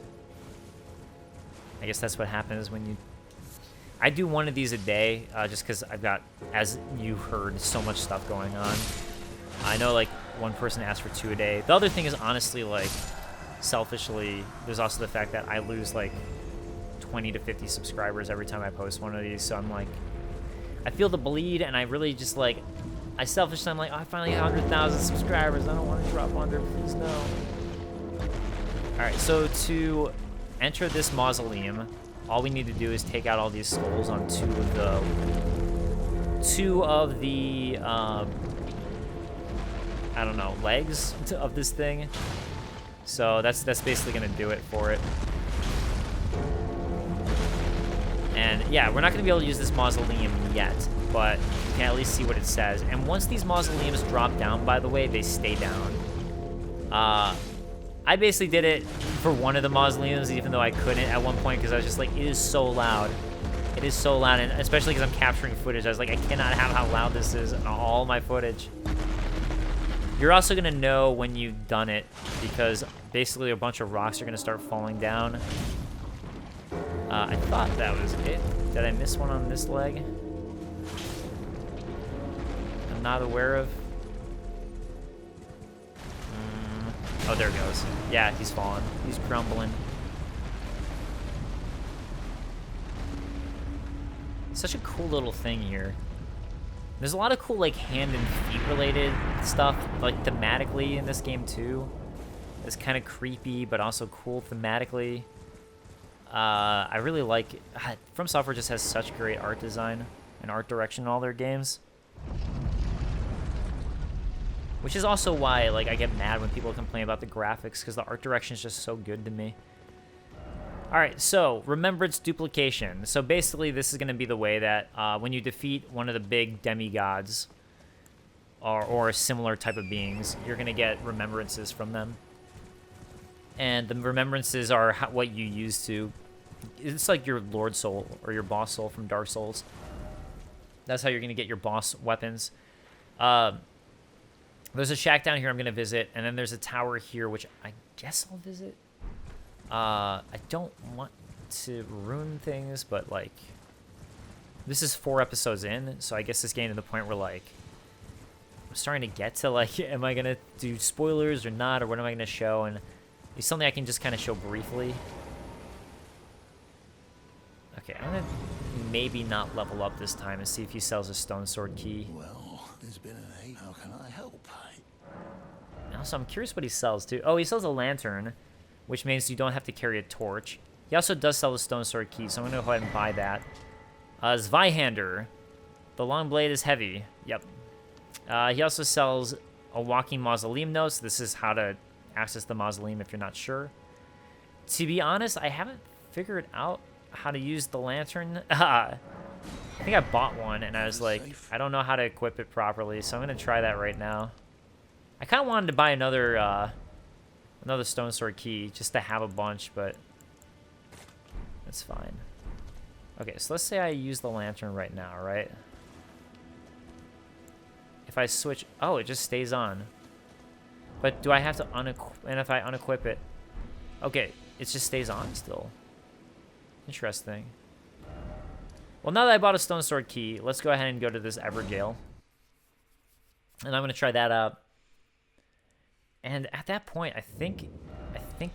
I guess that's what happens when you... I do one of these a day, just because I've got, as you heard, so much stuff going on. I know, like, one person asked for 2 a day. The other thing is, honestly, like, selfishly, there's also the fact that I lose, like, 20 to 50 subscribers every time I post one of these, so I'm like, I feel the bleed, and I really just, like, selfishly, I'm like, oh, I finally got 100,000 subscribers, I don't want to drop under, please no. Alright, so to enter this mausoleum, all we need to do is take out all these skulls on two of the I don't know, legs of this thing. So that's basically gonna do it for it. And yeah, we're not gonna be able to use this mausoleum yet, but you can at least see what it says. And once these mausoleums drop down, by the way, they stay down. I basically did it for one of the mausoleums, even though I couldn't at one point, because I was just like, it is so loud. It is so loud, and especially because I'm capturing footage. I was like, I cannot have how loud this is in all my footage. You're also going to know when you've done it, because basically a bunch of rocks are going to start falling down. I thought that was it. Did I miss one on this leg? I'm not aware of. Oh, there it goes. Yeah, he's falling. He's crumbling. Such a cool little thing here. There's a lot of cool, like, hand and feet related stuff, like, thematically in this game, too. It's kind of creepy, but also cool thematically. I really like... From Software just has such great art design and art direction in all their games. Which is also why, like, I get mad when people complain about the graphics, because the art direction is just so good to me. Alright, so, Remembrance Duplication. So basically, this is going to be the way that when you defeat one of the big demigods, or a similar type of beings, you're going to get remembrances from them. And the remembrances are what you use to... It's like your Lord Soul, or your Boss Soul from Dark Souls. That's how you're going to get your boss weapons. There's a shack down here I'm going to visit, and then there's a tower here, which I guess I'll visit. I don't want to ruin things, but, like, this is 4 episodes in, so I guess it's getting to the point where, like, I'm starting to get to, like, am I going to do spoilers or not, or what am I going to show, and it's something I can just kind of show briefly. Okay, I'm going to maybe not level up this time and see if he sells a stone sword key. Well, there's been an eight. How can I help? Also, I'm curious what he sells, too. Oh, he sells a lantern, which means you don't have to carry a torch. He also does sell a stone sword key, so I'm going to go ahead and buy that. Zweihander. The long blade is heavy. Yep. He also sells a walking mausoleum note, so this is how to access the mausoleum if you're not sure. To be honest, I haven't figured out how to use the lantern. I think I bought one, and I was like, I don't know how to equip it properly, so I'm going to try that right now. I kind of wanted to buy another stone sword key just to have a bunch, but that's fine. Okay, so let's say I use the lantern right now, right? If I switch... Oh, it just stays on. But do I have to unequip... And if I unequip it... Okay, it just stays on still. Interesting. Well, now that I bought a stone sword key, let's go ahead and go to this Evergale. And I'm going to try that out. And at that point, I think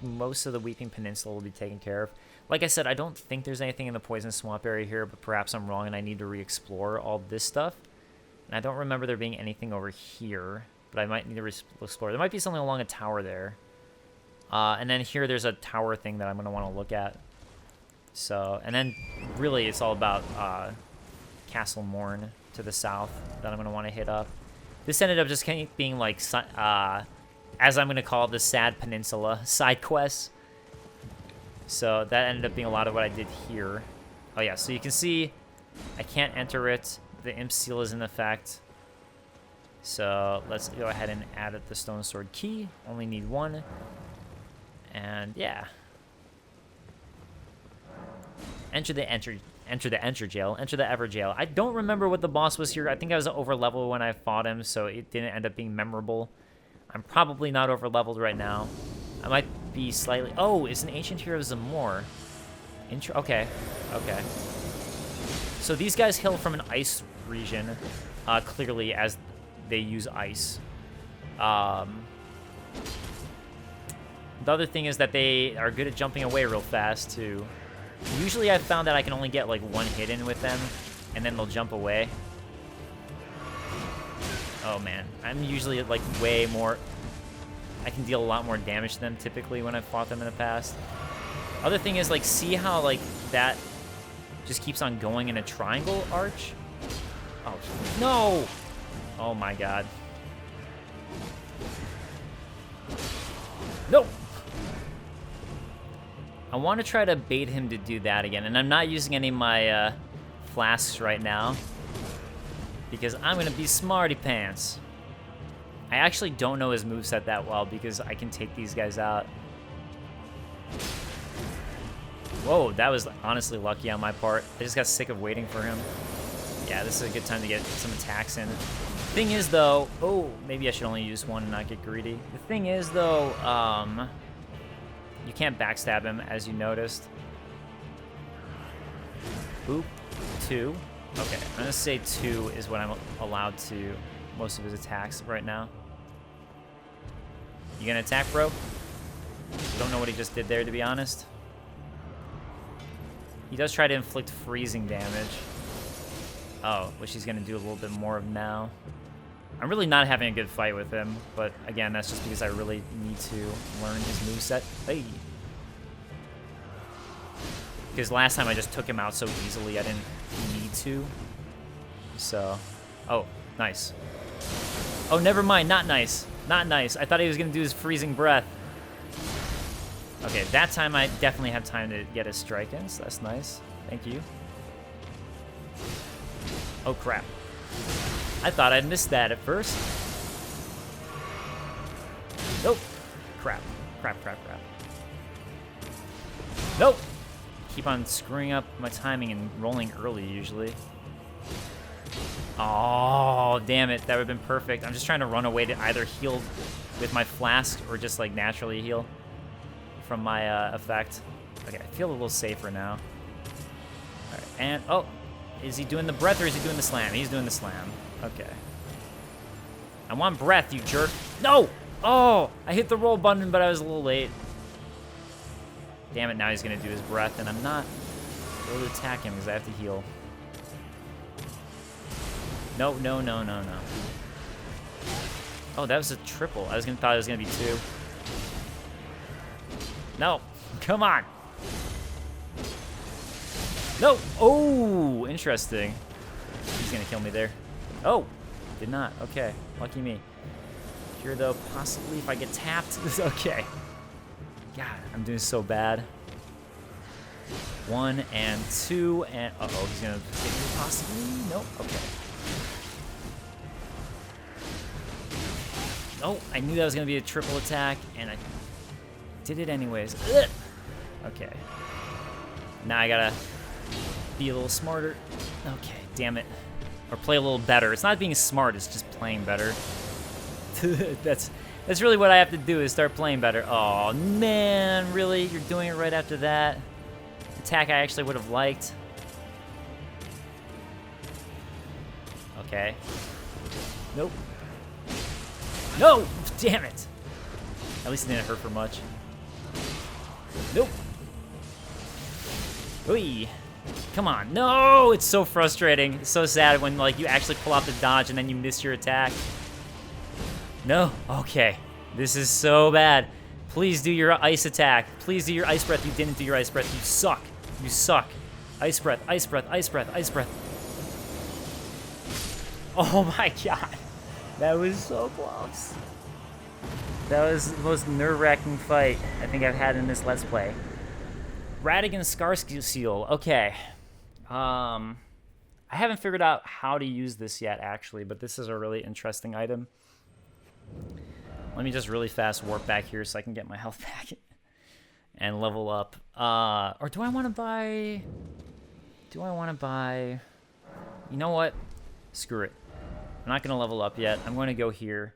most of the Weeping Peninsula will be taken care of. Like I said, I don't think there's anything in the Poison Swamp area here, but perhaps I'm wrong and I need to re-explore all this stuff. And I don't remember there being anything over here, but I might need to explore. There might be something along a tower there. And then here there's a tower thing that I'm going to want to look at. So, and then really it's all about Castle Morn to the south that I'm going to want to hit up. This ended up just kind of being like, as I'm going to call it, the Sad Peninsula side quests. So that ended up being a lot of what I did here. Oh yeah, so you can see I can't enter it. The Imp Seal is in effect. So let's go ahead and add it the Stone Sword key. Only need one. And yeah. Enter the jail. Enter the Ever jail. I don't remember what the boss was here. I think I was over level when I fought him, so it didn't end up being memorable. I'm probably not over leveled right now. I might be slightly. Oh, it's an Ancient Hero of Zamor. Okay. Okay. So these guys hail from an ice region, clearly, as they use ice. The other thing is that they are good at jumping away real fast, too. Usually I've found that I can only get, like, one hit in with them, and then they'll jump away. Oh, man. I'm usually, like, way more... I can deal a lot more damage to them, typically, when I've fought them in the past. Other thing is, like, see how, like, that just keeps on going in a triangle arch? Oh, no! Oh, my God. No! I want to try to bait him to do that again, and I'm not using any of my flasks right now because I'm going to be smarty pants. I actually don't know his moveset that well because I can take these guys out. Whoa, that was honestly lucky on my part. I just got sick of waiting for him. Yeah, this is a good time to get some attacks in. Thing is, though... Oh, maybe I should only use one and not get greedy. The thing is, though, you can't backstab him, as you noticed. Boop. 2. Okay, I'm going to say 2 is what I'm allowed to most of his attacks right now. You going to attack, bro? Don't know what he just did there, to be honest. He does try to inflict freezing damage. Oh, which he's going to do a little bit more of now. I'm really not having a good fight with him, but again, that's just because I really need to learn his moveset. Hey! Because last time I just took him out so easily, I didn't need to. So, oh, nice. Oh, never mind, not nice. Not nice. I thought he was going to do his freezing breath. Okay, that time I definitely have time to get his strike in, so that's nice. Thank you. Oh, crap. I thought I'd missed that at first. Nope. Crap. Crap, crap, crap. Nope. Keep on screwing up my timing and rolling early, usually. Oh, damn it. That would have been perfect. I'm just trying to run away to either heal with my flask or just, like, naturally heal from my effect. Okay, I feel a little safer now. All right, and... Oh, is he doing the breath or is he doing the slam? He's doing the slam. Okay. I want breath, you jerk. No! Oh! I hit the roll button, but I was a little late. Damn it, now he's going to do his breath, and I'm not able to attack him because I have to heal. No, no, no, no, no. Oh, that was a triple. I thought it was going to be 2. No. Come on. No. Oh, interesting. He's going to kill me there. Oh, did not. Okay, lucky me. Here, though, possibly if I get tapped. Okay. God, I'm doing so bad. 1 and 2 and... Uh-oh, he's going to hit me possibly? Nope. Okay. Oh, I knew that was going to be a triple attack, and I did it anyways. Ugh. Okay. Now I gotta be a little smarter. Okay, damn it. Or play a little better. It's not being smart, it's just playing better. That's really what I have to do, is start playing better. Oh, man, really? You're doing it right after that? Attack I actually would have liked. Okay. Nope. No! Damn it! At least it didn't hurt for much. Nope. Oi. Come on. No! It's so frustrating. It's so sad when, like, you actually pull out the dodge and then you miss your attack. No? Okay. This is so bad. Please do your ice attack. Please do your ice breath. You didn't do your ice breath. You suck. You suck. Ice breath, ice breath, ice breath, ice breath. Oh my god. That was so close. That was the most nerve-wracking fight I think I've had in this Let's Play. Radigan Scar Seal. Okay. I haven't figured out how to use this yet, actually, but this is a really interesting item. Let me just really fast warp back here so I can get my health back and level up. Or do I want to buy... Do I want to buy... You know what? Screw it. I'm not going to level up yet. I'm going to go here,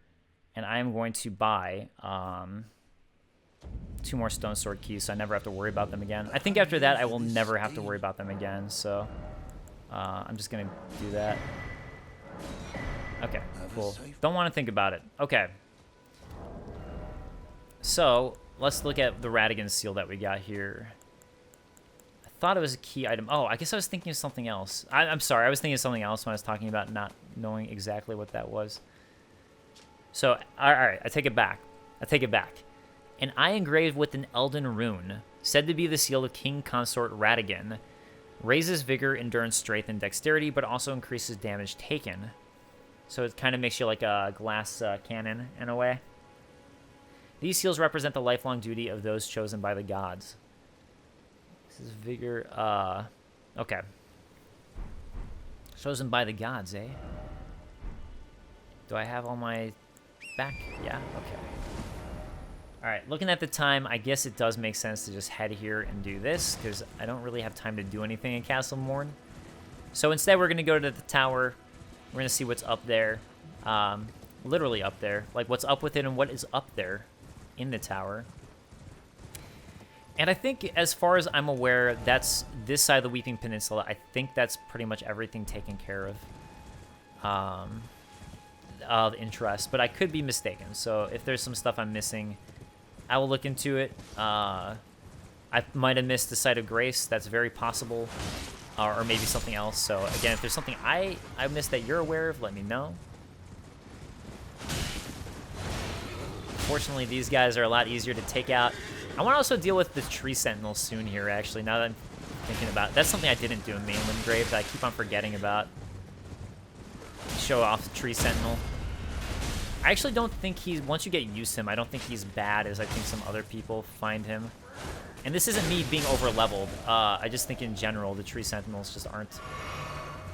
and I am going to buy 2 more Stone Sword keys so I never have to worry about them again. I think after that, I will never have to worry about them again, so I'm just going to do that. Okay, cool. Don't want to think about it. Okay. So, let's look at the Radigan seal that we got here. I thought it was a key item. Oh, I guess I was thinking of something else. I'm sorry, I was thinking of something else when I was talking about not knowing exactly what that was. So, alright, I take it back. I take it back. An eye engraved with an Elden rune, said to be the seal of King Consort Radigan, raises vigor, endurance, strength, and dexterity, but also increases damage taken. So it kind of makes you like a glass cannon in a way. These seals represent the lifelong duty of those chosen by the gods. This is vigor, okay. Chosen by the gods, eh? Do I have all my back? Yeah, okay. Alright, looking at the time, I guess it does make sense to just head here and do this, because I don't really have time to do anything in Castle Morn. So instead, we're going to go to the tower. We're going to see what's up there. Literally up there. Like, what's up with it and what is up there in the tower. And I think, as far as I'm aware, that's this side of the Weeping Peninsula. I think that's pretty much everything taken care of interest. But I could be mistaken. So if there's some stuff I'm missing, I will look into it. I might have missed the Site of Grace. That's very possible. Or maybe something else. So again, if there's something I missed that you're aware of, let me know. Fortunately, these guys are a lot easier to take out. I want to also deal with the Tree Sentinels soon here, actually, now that I'm thinking about it. That's something I didn't do in Mainland Grave that I keep on forgetting about. Show off the Tree Sentinel. I actually don't think he's, once you get used to him, I don't think he's bad as I think some other people find him. And this isn't me being over-leveled. I just think in general, the Tree Sentinels just aren't...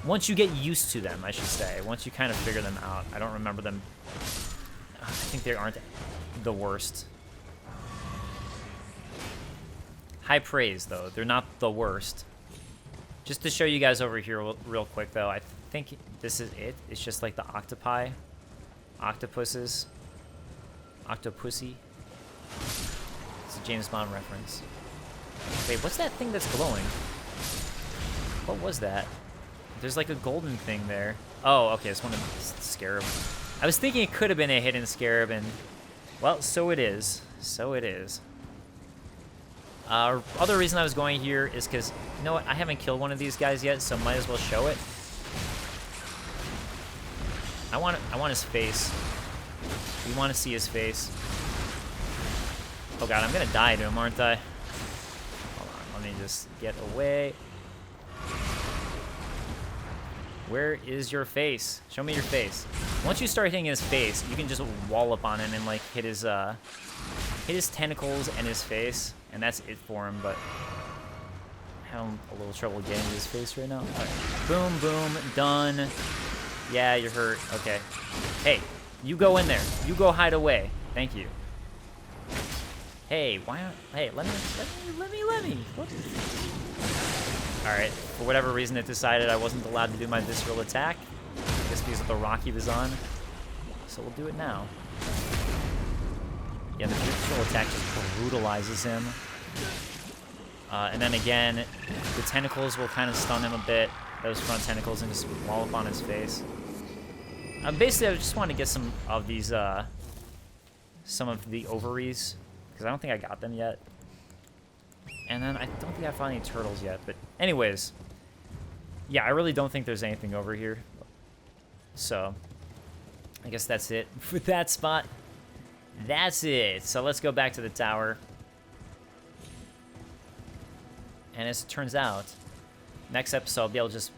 Once you get used to them, I should say. Once you kind of figure them out. I don't remember them... I think they aren't the worst. High praise, though. They're not the worst. Just to show you guys over here real quick, though, I think this is it. It's just like the octopi. Octopuses. Octopussy. It's a James Bond reference. Wait, what's that thing that's glowing? What was that? There's like a golden thing there. Oh, okay, it's one of the scarab. I was thinking it could have been a hidden scarab, and... Well, so it is. So it is. Other reason I was going here is because, you know what, I haven't killed one of these guys yet, so might as well show it. I want his face. We want to see his face. Oh god, I'm gonna die to him, aren't I? Hold on, let me just get away. Where is your face? Show me your face. Once you start hitting his face, you can just wallop on him and like hit his tentacles and his face, and that's it for him. But I'm having a little trouble getting to his face right now. All right. Boom, boom, done. Yeah, you're hurt. Okay. Hey, you go in there. You go hide away. Thank you. Hey, why not? Hey, let me. What? All right. For whatever reason, it decided I wasn't allowed to do my visceral attack. I guess because of the rock he was on. So we'll do it now. Yeah, the visceral attack just brutalizes him. And then again, the tentacles will kind of stun him a bit. Those front tentacles and just wall up on his face. Basically, I just want to get some of these some of the ovaries, because I don't think I got them yet. And then I don't think I found any turtles yet, but anyways. Yeah, I really don't think there's anything over here. So, I guess that's it with that spot. That's it. So let's go back to the tower. And as it turns out, next episode I'll be able to just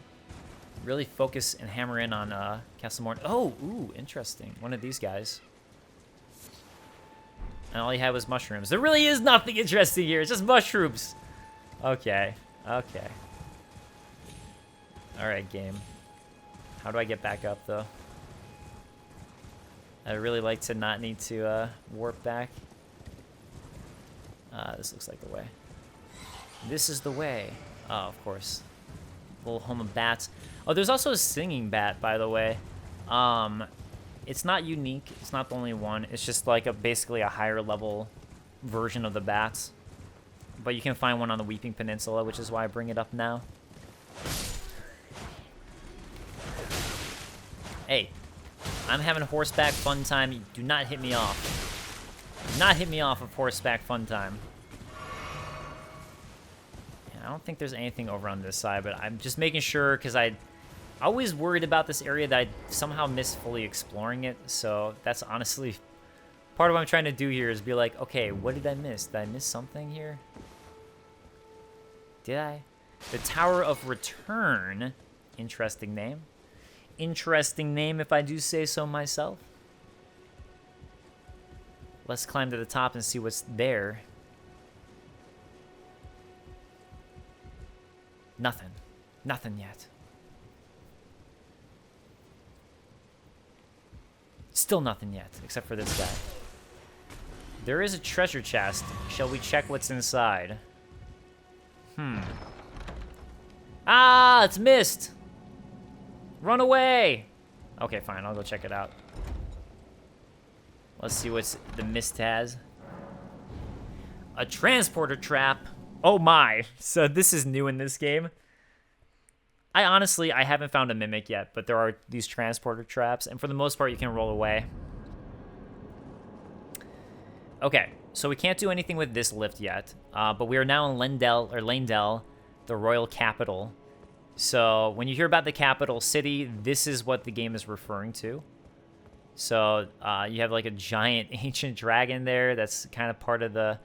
really focus and hammer in on Castle Morn. Oh, ooh, interesting. One of these guys. And all he had was mushrooms. There really is nothing interesting here. It's just mushrooms. Okay. Okay. Alright, game. How do I get back up, though? I'd really like to not need to warp back. This looks like the way. This is the way. Oh, of course. Little home of bats. Oh, there's also a singing bat, by the way. It's not unique. It's not the only one. It's just like basically a higher level version of the bats. But you can find one on the Weeping Peninsula, which is why I bring it up now. Hey, I'm having horseback fun time. Do not hit me off. Do not hit me off of horseback fun time. I don't think there's anything over on this side, but I'm just making sure because I always worried about this area that I somehow miss fully exploring it. So that's honestly part of what I'm trying to do here is be like, okay, what did I miss? Did I miss something here? Did I? The Tower of Return. Interesting name. Interesting name if I do say so myself. Let's climb to the top and see what's there. Nothing. Nothing yet. Still nothing yet, except for this guy. There is a treasure chest. Shall we check what's inside? Ah, it's mist! Run away! Okay, fine, I'll go check it out. Let's see what's the mist has. A transporter trap. Oh my! So this is new in this game. I haven't found a mimic yet, but there are these transporter traps, and for the most part, you can roll away. Okay, so we can't do anything with this lift yet, but we are now in Leyndell, the royal capital. So when you hear about the capital city, this is what the game is referring to. So you have like a giant ancient dragon there. That's kind of part of the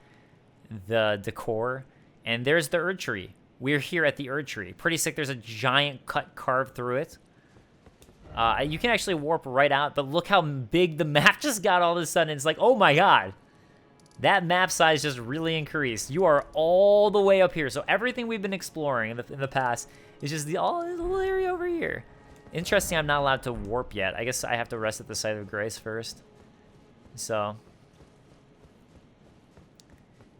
decor. And there's the Erd Tree. We're here at the Erd Tree. Pretty sick. There's a giant cut carved through it. You can actually warp right out, but look how big the map just got all of a sudden. It's like, oh my god. That map size just really increased. You are all the way up here. So everything we've been exploring in the past is just all this little area over here. Interesting, I'm not allowed to warp yet. I guess I have to rest at the site of grace first. So,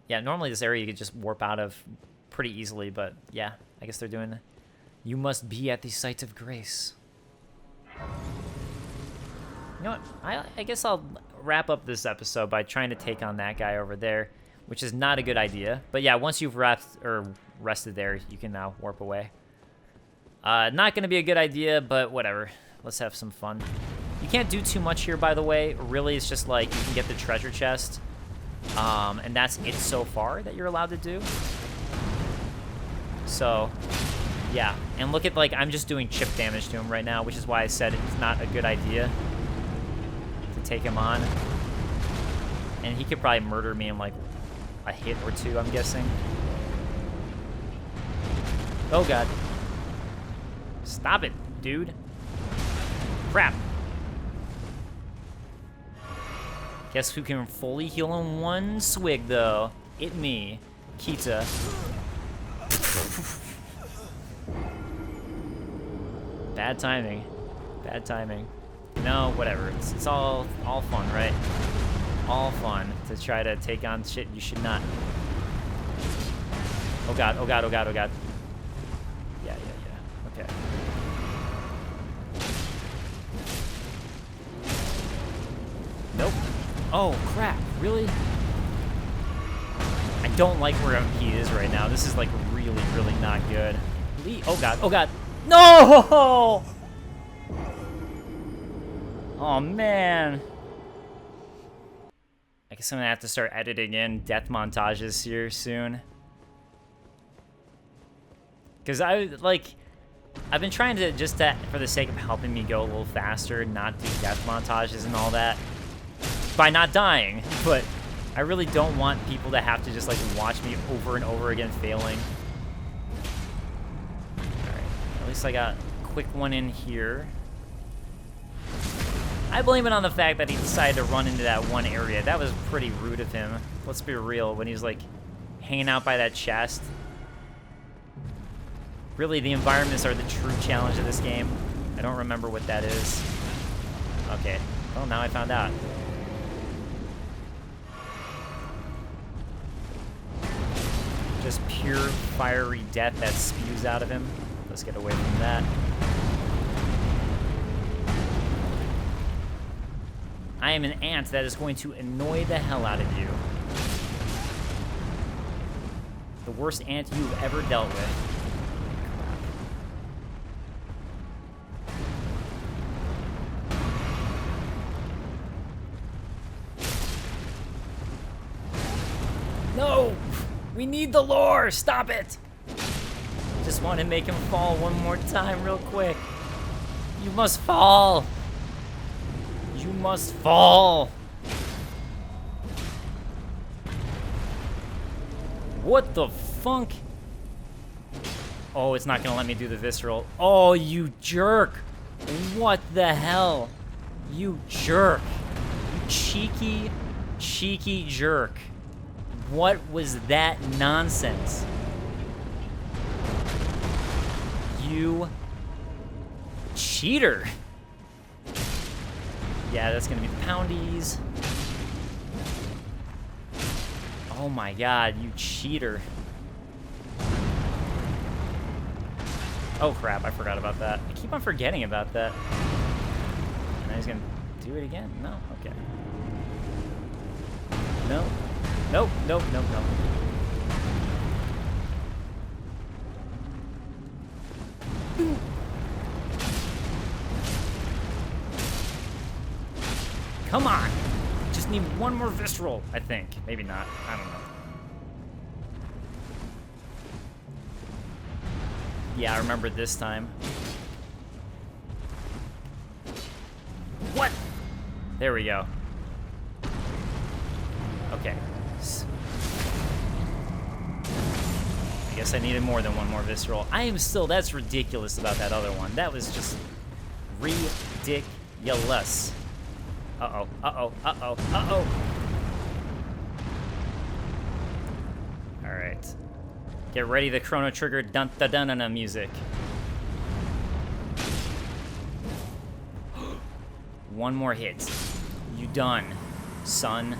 yeah, normally this area you could just warp out of pretty easily, but yeah, I guess they're doing, you must be at the site of grace. You know what, I guess I'll wrap up this episode by trying to take on that guy over there, which is not a good idea. But yeah, once you've rested there, you can now warp away. Not going to be a good idea, but whatever. Let's have some fun. You can't do too much here, by the way. Really, it's just like you can get the treasure chest. And that's it so far that you're allowed to do. So, yeah. And look at, like, I'm just doing chip damage to him right now, which is why I said it's not a good idea to take him on. And he could probably murder me in, like, a hit or two, I'm guessing. Oh, God. Stop it, dude. Crap. Guess who can fully heal in one swig, though? It me, Kita. Bad timing. Bad timing. No, whatever. It's all fun, right? All fun to try to take on shit you should not. Oh god, oh god, oh god, oh god. Yeah. Okay. Nope. Oh, crap. Really? I don't like where he is right now. This is, like, really, really not good. Oh, God. Oh, God. No! Oh, man. guess I'm gonna have to start editing in death montages here soon. Because I've been trying to for the sake of helping me go a little faster, not do death montages and all that, by not dying. But I really don't want people to have to just, like, watch me over and over again failing. Alright, at least I got a quick one in here. I blame it on the fact that he decided to run into that one area. That was pretty rude of him. Let's be real, when he was, like, hanging out by that chest. Really, the environments are the true challenge of this game. I don't remember what that is. Okay, well, now I found out. Just pure fiery death that spews out of him. Let's get away from that. I am an ant that is going to annoy the hell out of you. The worst ant you've ever dealt with. No! We need the lore! Stop it! Just want to make him fall one more time real quick. You must fall! You must fall! What the funk? Oh, it's not gonna let me do the visceral. Oh, you jerk! What the hell? You jerk! You cheeky, cheeky jerk. What was that nonsense? You cheater! Yeah, that's gonna be the poundies. Oh my god, you cheater. Oh crap, I forgot about that. I keep on forgetting about that. Now he's gonna do it again? No? Okay. No. Nope, nope, nope, nope. Come on! Just need one more visceral, I think. Maybe not. I don't know. Yeah, I remember this time. What? There we go. Okay. I guess I needed more than one more visceral. I am still, that's ridiculous about that other one. That was just ridiculous. Uh-oh, uh-oh, uh-oh, uh-oh. All right. Get ready, the Chrono Trigger dun-da-dun-da music. One more hit. You done, son.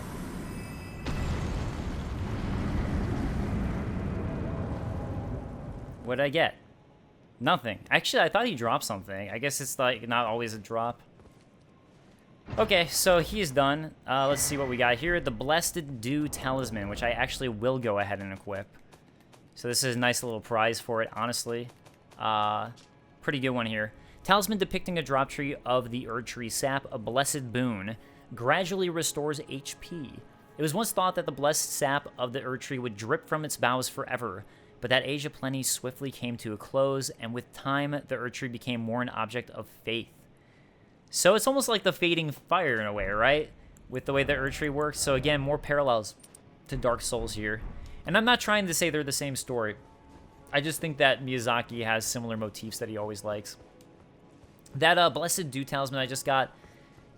What did I get? Nothing. Actually, I thought he dropped something. I guess it's like not always a drop. Okay, so he's done. Let's see what we got here. The Blessed Dew Talisman, which I actually will go ahead and equip. So this is a nice little prize for it, honestly. Pretty good one here. Talisman depicting a drop tree of the Erd Tree sap, a blessed boon, gradually restores HP. It was once thought that the blessed sap of the Erd Tree would drip from its boughs forever, but that age of plenty swiftly came to a close, and with time, the Erd Tree became more an object of faith. So it's almost like the fading fire in a way, right? With the way the Erd Tree works. So again, more parallels to Dark Souls here. And I'm not trying to say they're the same story. I just think that Miyazaki has similar motifs that he always likes. That Blessed Dew Talisman I just got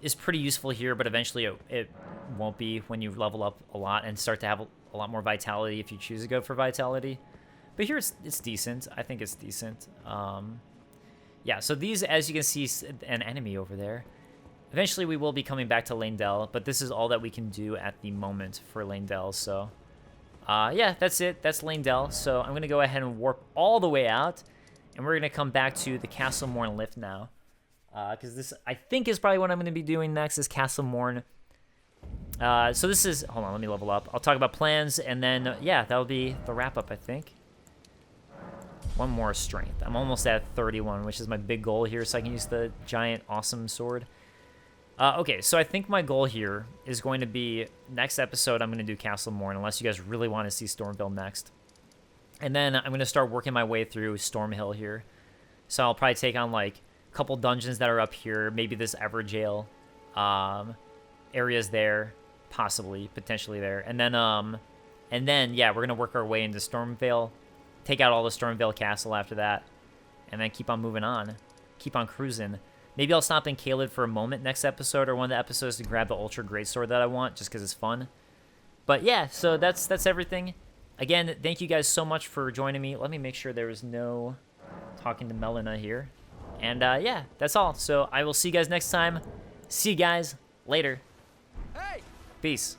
is pretty useful here, but eventually it won't be when you level up a lot and start to have a lot more vitality if you choose to go for vitality. But here it's decent. I think it's decent. Yeah, so these, as you can see, an enemy over there. Eventually we will be coming back to Lane-Del, but this is all that we can do at the moment for Lane-Del, so... yeah, that's it. That's Lane-Del. So I'm going to go ahead and warp all the way out, and we're going to come back to the Castle Morn lift now. Because this, I think, is probably what I'm going to be doing next, is Castle Morn. So this is... Hold on, let me level up. I'll talk about plans, and then, yeah, that'll be the wrap-up, I think. One more strength. I'm almost at 31, which is my big goal here, so I can use the giant, awesome sword. Okay, so I think my goal here is going to be next episode I'm going to do Castle Morn, unless you guys really want to see Stormville next. And then I'm going to start working my way through Stormhill here. So I'll probably take on like a couple dungeons that are up here, maybe this Everjail areas there, possibly, potentially there. And then yeah, we're going to work our way into Stormvale, take out all the Stormvale Castle after that, and then keep on moving on, keep on cruising. Maybe I'll stop in Caelid for a moment next episode or one of the episodes to grab the Ultra Greatsword that I want, just because it's fun. But yeah, so that's everything. Again, thank you guys so much for joining me. Let me make sure there is no talking to Melina here. And yeah, that's all. So I will see you guys next time. See you guys later. Hey! Peace.